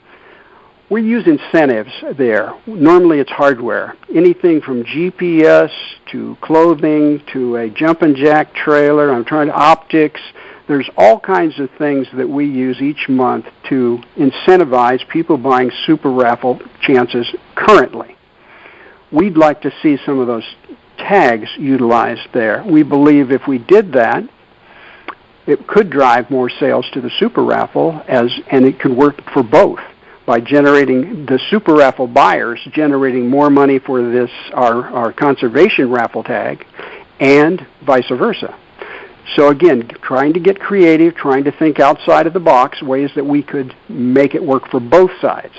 We use incentives there. Normally it's hardware. Anything from GPS to clothing to a jumpin' jack trailer, optics. There's all kinds of things that we use each month to incentivize people buying super raffle chances currently. We'd like to see some of those tags utilized there. We believe if we did that, it could drive more sales to the super raffle, and it could work for both by generating the super raffle buyers, generating more money for this our conservation raffle tag, and vice versa. So again, trying to get creative, trying to think outside of the box, ways that we could make it work for both sides.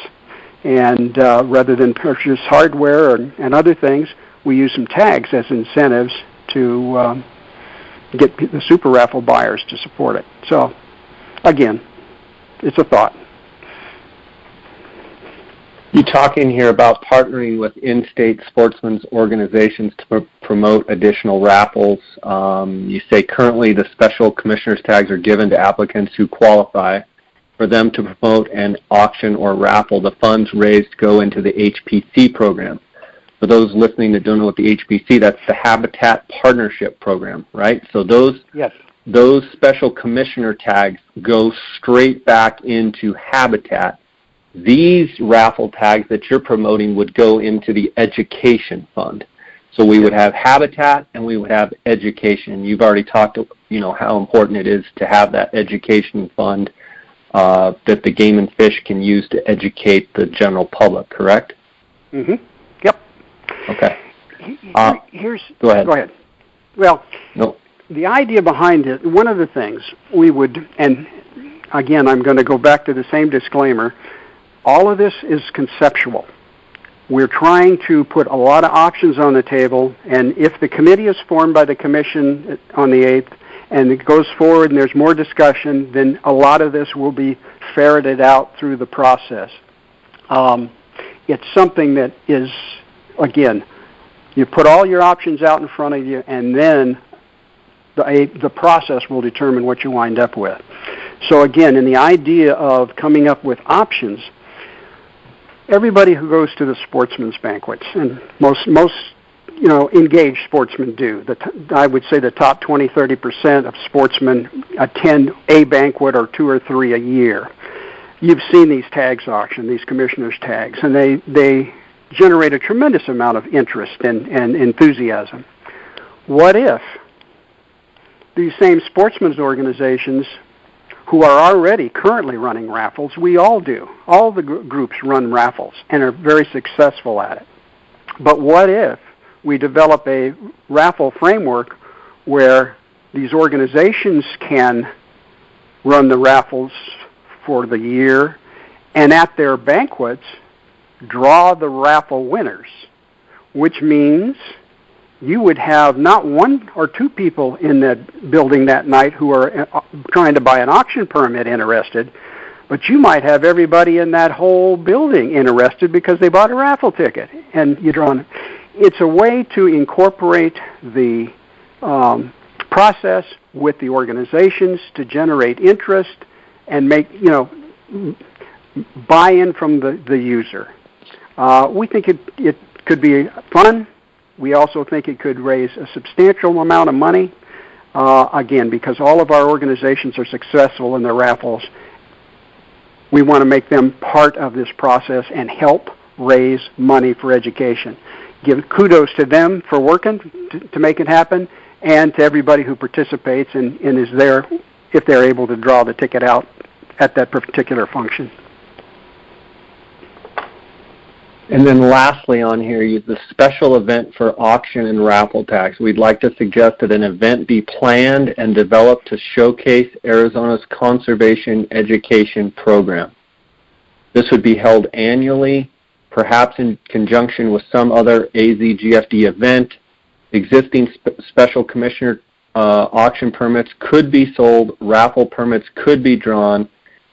And rather than purchase hardware and other things, we use some tags as incentives to get the super raffle buyers to support it. So again, it's a thought. You're talking here about partnering with in-state sportsmen's organizations to promote additional raffles. You say currently the special commissioner's tags are given to applicants who qualify. For them to promote an auction or raffle, the funds raised go into the HPC program. For those listening that don't know what the HPC, that's the Habitat Partnership Program, right? So those special commissioner tags go straight back into Habitat. These raffle tags that you're promoting would go into the education fund. So we would have Habitat and we would have education. You've already talked, how important it is to have that education fund that the Game and Fish can use to educate the general public, correct? Mm-hmm. Yep. Okay. Go ahead. Well, no. The idea behind it, one of the things we would, and again, I'm going to go back to the same disclaimer, all of this is conceptual. We're trying to put a lot of options on the table, and if the committee is formed by the commission on the 8th and it goes forward and there's more discussion, then a lot of this will be ferreted out through the process. It's something that is, again, You put all your options out in front of you, and then the process will determine what you wind up with. So again, in the idea of coming up with options, everybody who goes to the sportsmen's banquets, and most engaged sportsmen do. I would say the top 20, 30% of sportsmen attend a banquet or 2 or 3 a year. You've seen these tags auction, these commissioners' tags, and they generate a tremendous amount of interest and enthusiasm. What if these same sportsmen's organizations who are already currently running raffles, we all do. All the groups run raffles and are very successful at it. But what if we develop a raffle framework where these organizations can run the raffles for the year and at their banquets draw the raffle winners, which means you would have not 1 or 2 people in that building that night who are trying to buy an auction permit interested, but you might have everybody in that whole building interested because they bought a raffle ticket, and you draw. It's a way to incorporate the process with the organizations to generate interest and make buy-in from the user. We think it could be fun. We also think it could raise a substantial amount of money, again, because all of our organizations are successful in their raffles. We want to make them part of this process and help raise money for education. Give kudos to them for working to make it happen, and to everybody who participates and is there if they're able to draw the ticket out at that particular function. And then lastly on here, use the special event for auction and raffle tags. We'd like to suggest that an event be planned and developed to showcase Arizona's conservation education program. This would be held annually, perhaps in conjunction with some other AZGFD event. Existing special commissioner auction permits could be sold, raffle permits could be drawn,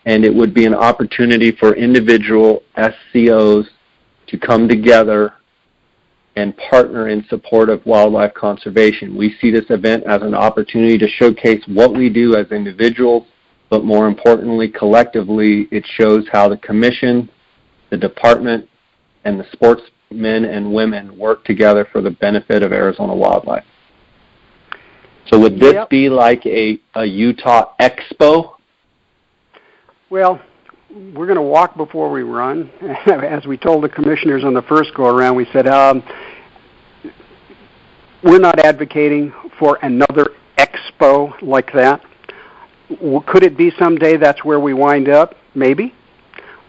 and it would be an opportunity for individual SCOs to come together and partner in support of wildlife conservation. We see this event as an opportunity to showcase what we do as individuals, but more importantly, collectively, it shows how the Commission, the Department, and the sportsmen and women work together for the benefit of Arizona wildlife. So would this be like a Utah Expo? Well, we're going to walk before we run. As we told the commissioners on the first go-around, we said, we're not advocating for another expo like that. Could it be someday that's where we wind up? Maybe.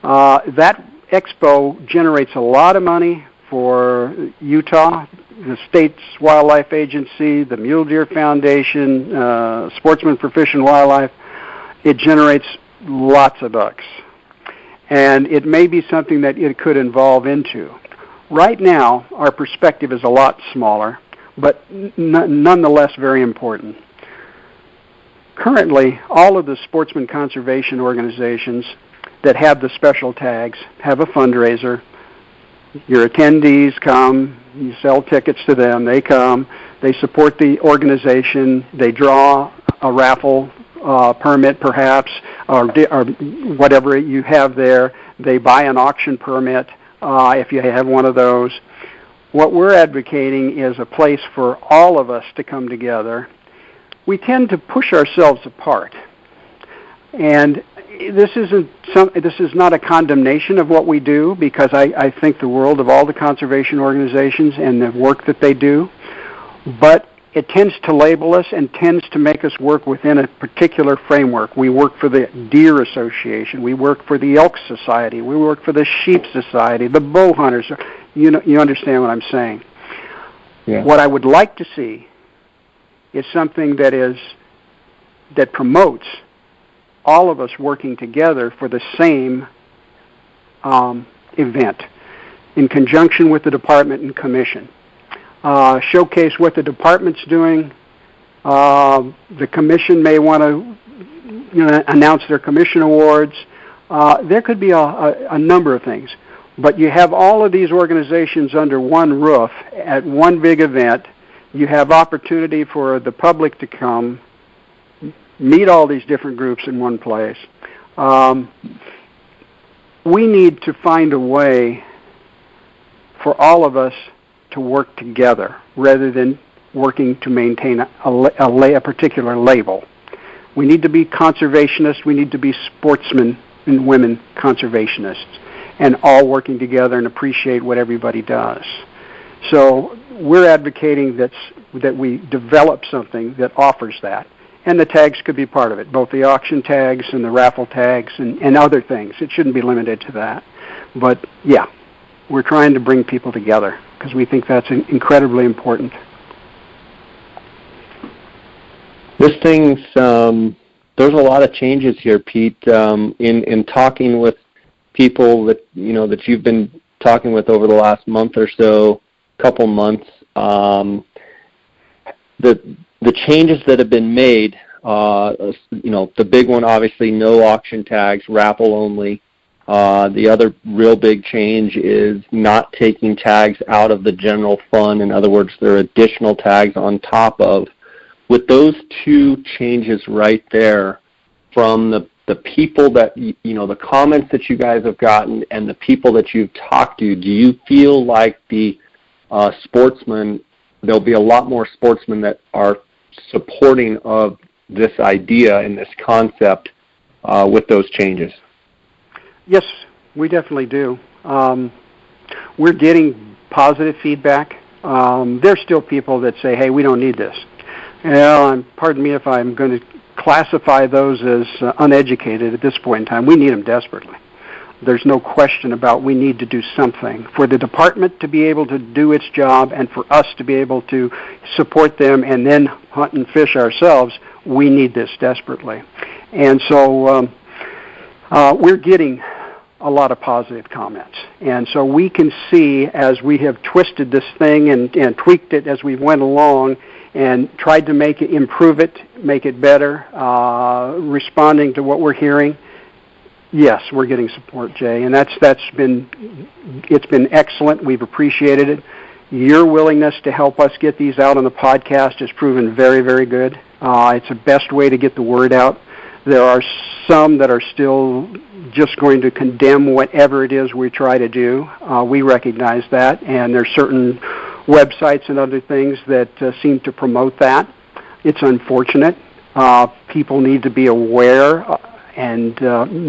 That expo generates a lot of money for Utah, the state's wildlife agency, the Mule Deer Foundation, Sportsmen for Fish and Wildlife. It generates lots of bucks. And it may be something that it could evolve into. Right now, our perspective is a lot smaller, but nonetheless very important. Currently, all of the sportsman conservation organizations that have the special tags have a fundraiser. Your attendees come, you sell tickets to them, they come, they support the organization, they draw a raffle permit perhaps, or whatever you have there. They buy an auction permit if you have one of those. What we're advocating is a place for all of us to come together. We tend to push ourselves apart. And this is not a condemnation of what we do, because I think the world of all the conservation organizations and the work that they do, but it tends to label us and tends to make us work within a particular framework. We work for the Deer Association. We work for the Elk Society. We work for the Sheep Society, the Bow Hunters. You understand what I'm saying. Yeah. What I would like to see is something that promotes all of us working together for the same event in conjunction with the department and commission. Showcase what the department's doing. The commission may want to announce their commission awards. There could be a number of things. But you have all of these organizations under one roof at one big event. You have opportunity for the public to come, meet all these different groups in one place. We need to find a way for all of us to work together rather than working to maintain a particular label. We need to be conservationists. We need to be sportsmen and women conservationists, and all working together and appreciate what everybody does. So we're advocating that we develop something that offers that. And the tags could be part of it, both the auction tags and the raffle tags and other things. It shouldn't be limited to that. But, yeah, we're trying to bring people together because we think that's incredibly important. This thing's, there's a lot of changes here, Pete. In talking with people that, that you've been talking with over the last month or so, couple months, the changes that have been made, the big one, obviously, no auction tags, raffle only. The other real big change is not taking tags out of the general fund. In other words, there are additional tags on top of. With those two changes right there, from the people that, the comments that you guys have gotten and the people that you've talked to, do you feel like the sportsmen, there'll be a lot more sportsmen that are supporting of this idea and this concept with those changes? Yes, we definitely do. We're getting positive feedback. There's still people that say, hey, we don't need this. And pardon me if I'm going to classify those as uneducated at this point in time. We need them desperately. There's no question about we need to do something. For the department to be able to do its job and for us to be able to support them and then hunt and fish ourselves, we need this desperately. And so we're getting a lot of positive comments. And so we can see, as we have twisted this thing and tweaked it as we went along and tried to make it, improve it, make it better, responding to what we're hearing, yes, we're getting support, Jay, and it's been excellent. We've appreciated it. Your willingness to help us get these out on the podcast has proven very, very good. It's the best way to get the word out. There are some that are still just going to condemn whatever it is we try to do. We recognize that, and there's certain websites and other things that seem to promote that. It's unfortunate. People need to be aware and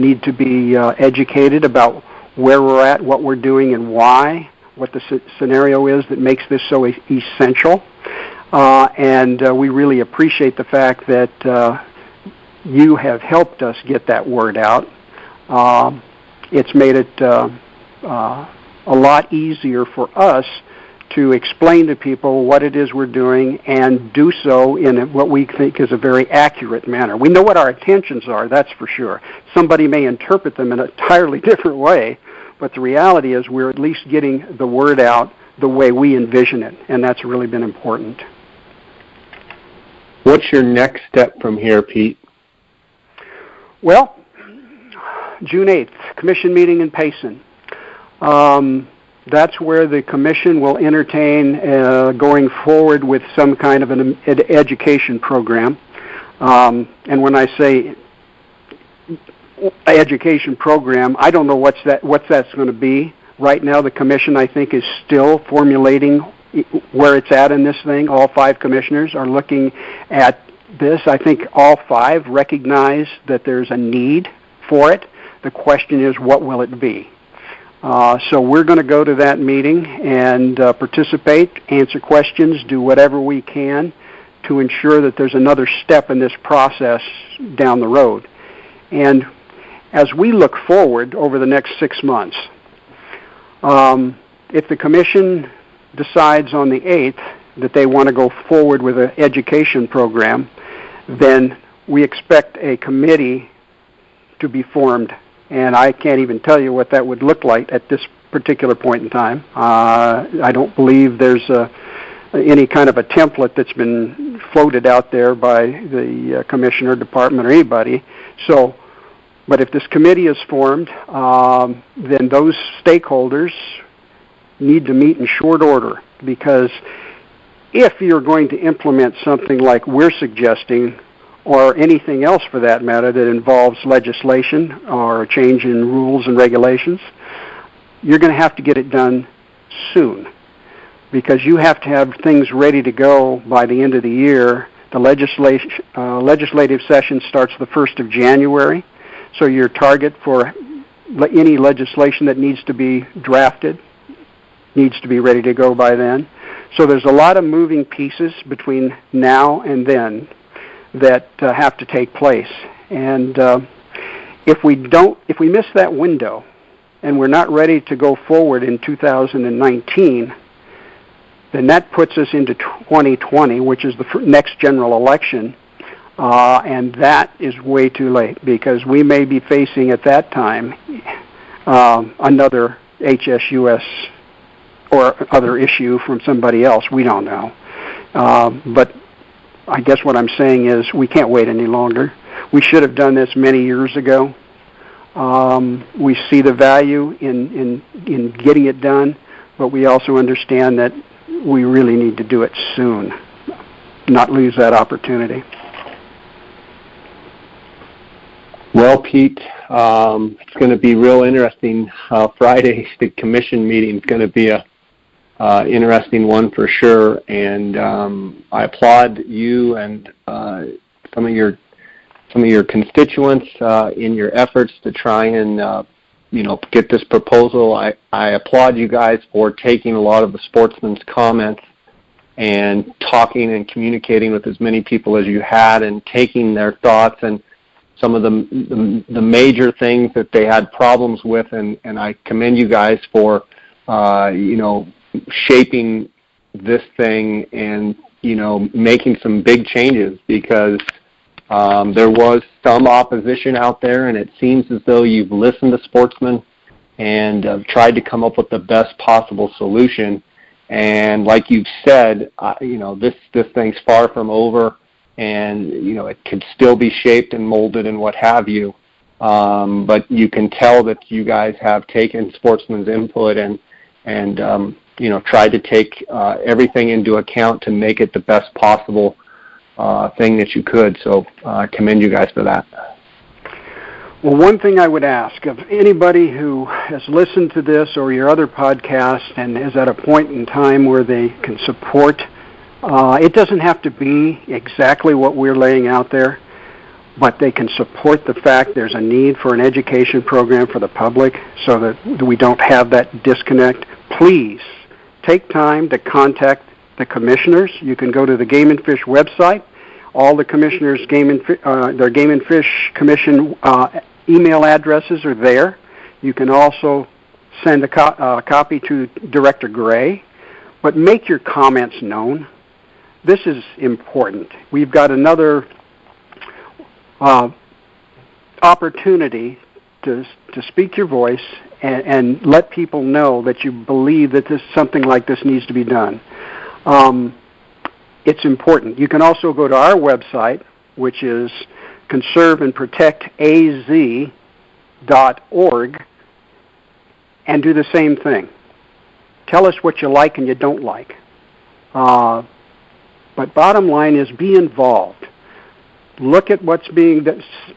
need to be educated about where we're at, what we're doing, and why, what the scenario is that makes this so essential. And we really appreciate the fact that you have helped us get that word out. It's made it a lot easier for us to explain to people what it is we're doing and do so in what we think is a very accurate manner. We know what our intentions are, that's for sure. Somebody may interpret them in an entirely different way, but the reality is we're at least getting the word out the way we envision it, and that's really been important. What's your next step from here, Pete? Well, June 8th, commission meeting in Payson. That's where the commission will entertain going forward with some kind of an education program. And when I say education program, I don't know what that's going to be. Right now, the commission, I think, is still formulating where it's at in this thing. All 5 commissioners are looking at this. I think all 5 recognize that there's a need for it. The question is, what will it be? So we're going to go to that meeting and participate, answer questions, do whatever we can to ensure that there's another step in this process down the road. And as we look forward over the next 6 months, if the commission decides on the 8th that they want to go forward with an education program, then we expect a committee to be formed. And I can't even tell you what that would look like at this particular point in time. I don't believe there's any kind of a template that's been floated out there by the commissioner, department, or anybody. So But if this committee is formed, then those stakeholders need to meet in short order, because if you're going to implement something like we're suggesting, or anything else for that matter that involves legislation or a change in rules and regulations, you're going to have to get it done soon, because you have to have things ready to go by the end of the year. The legislative session starts the 1st of January, so your target for any legislation that needs to be drafted needs to be ready to go by then. So there's a lot of moving pieces between now and then that have to take place. And if we miss that window and we're not ready to go forward in 2019, then that puts us into 2020, which is the next general election, and that is way too late, because we may be facing at that time another HSUS or other issue from somebody else. We don't know. But I guess what I'm saying is we can't wait any longer. We should have done this many years ago. We see the value in getting it done, but we also understand that we really need to do it soon, not lose that opportunity. Well, Pete, it's going to be real interesting. Friday, the commission meeting is going to be a interesting one for sure, and I applaud you and some of your constituents in your efforts to try and get this proposal. I applaud you guys for taking a lot of the sportsmen's comments and talking and communicating with as many people as you had, and taking their thoughts and some of the major things that they had problems with, and I commend you guys for shaping this thing and making some big changes, because there was some opposition out there, and it seems as though you've listened to sportsmen and tried to come up with the best possible solution. And like you've said, this thing's far from over, and it could still be shaped and molded and what have you. But you can tell that you guys have taken sportsmen's input and tried to take everything into account to make it the best possible thing that you could. So I commend you guys for that. Well, one thing I would ask of anybody who has listened to this or your other podcast and is at a point in time where they can support, it doesn't have to be exactly what we're laying out there, but they can support the fact there's a need for an education program for the public so that we don't have that disconnect. Please take time to contact the commissioners. You can go to the Game and Fish website. All the commissioners' their Game and Fish Commission email addresses are there. You can also send a copy to Director Gray, but make your comments known. This is important. We've got another opportunity to speak your voice and let people know that you believe that something like this needs to be done. It's important. You can also go to our website, which is ConserveandProtectAZorg, and do the same thing. Tell us what you like and you don't like. But bottom line is, be involved. Look at what's being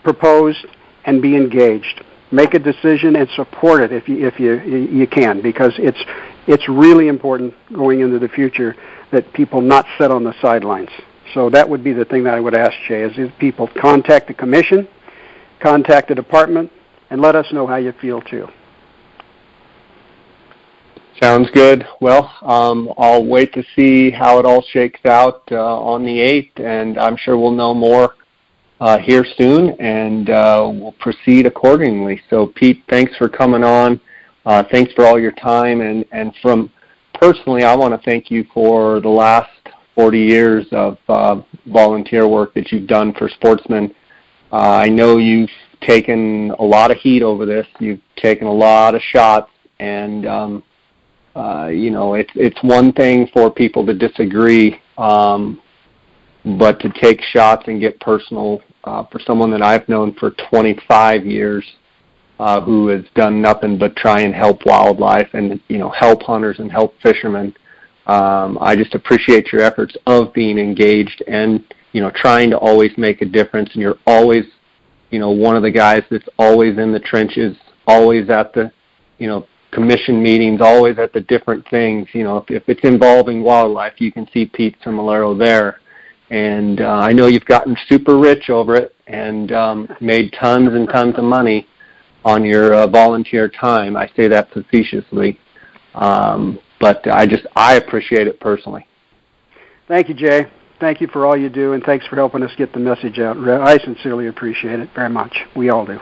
proposed and be engaged. Make a decision and support it if you can, because it's really important going into the future that people not sit on the sidelines. So that would be the thing that I would ask, Jay, is if people contact the commission, contact the department, and let us know how you feel too. Sounds good. Well, I'll wait to see how it all shakes out on the 8th, and I'm sure we'll know more here soon, and we'll proceed accordingly. So, Pete, thanks for coming on. Thanks for all your time, and from personally, I want to thank you for the last 40 years of volunteer work that you've done for sportsmen. I know you've taken a lot of heat over this. You've taken a lot of shots, and it's one thing for people to disagree, but to take shots and get personal for someone that I've known for 25 years, who has done nothing but try and help wildlife and, help hunters and help fishermen. I just appreciate your efforts of being engaged and, trying to always make a difference. And you're always, one of the guys that's always in the trenches, always at the, commission meetings, always at the different things. If it's involving wildlife, you can see Pete Cimellaro there. And I know you've gotten super rich over it and made tons and tons of money on your volunteer time. I say that facetiously. But I appreciate it personally. Thank you, Jay. Thank you for all you do, and thanks for helping us get the message out. I sincerely appreciate it very much. We all do.